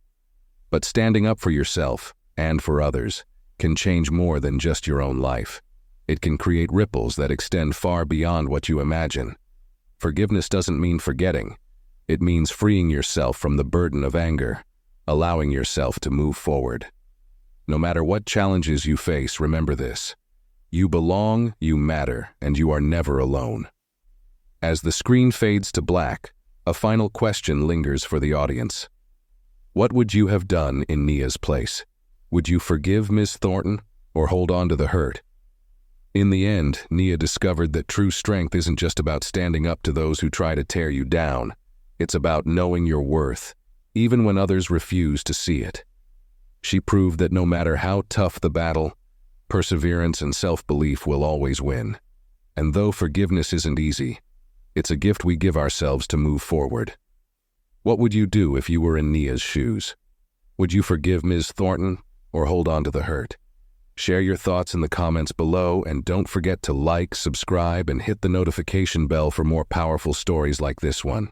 But standing up for yourself and for others can change more than just your own life. It can create ripples that extend far beyond what you imagine. Forgiveness doesn't mean forgetting. It means freeing yourself from the burden of anger, allowing yourself to move forward. No matter what challenges you face, remember this. You belong, you matter, and you are never alone. As the screen fades to black, a final question lingers for the audience. What would you have done in Nia's place? Would you forgive Ms. Thornton or hold on to the hurt? In the end, Nia discovered that true strength isn't just about standing up to those who try to tear you down. It's about knowing your worth, even when others refuse to see it. She proved that no matter how tough the battle, perseverance and self-belief will always win. And though forgiveness isn't easy, it's a gift we give ourselves to move forward. What would you do if you were in Nia's shoes? Would you forgive Ms. Thornton or hold on to the hurt? Share your thoughts in the comments below, and don't forget to like, subscribe, and hit the notification bell for more powerful stories like this one.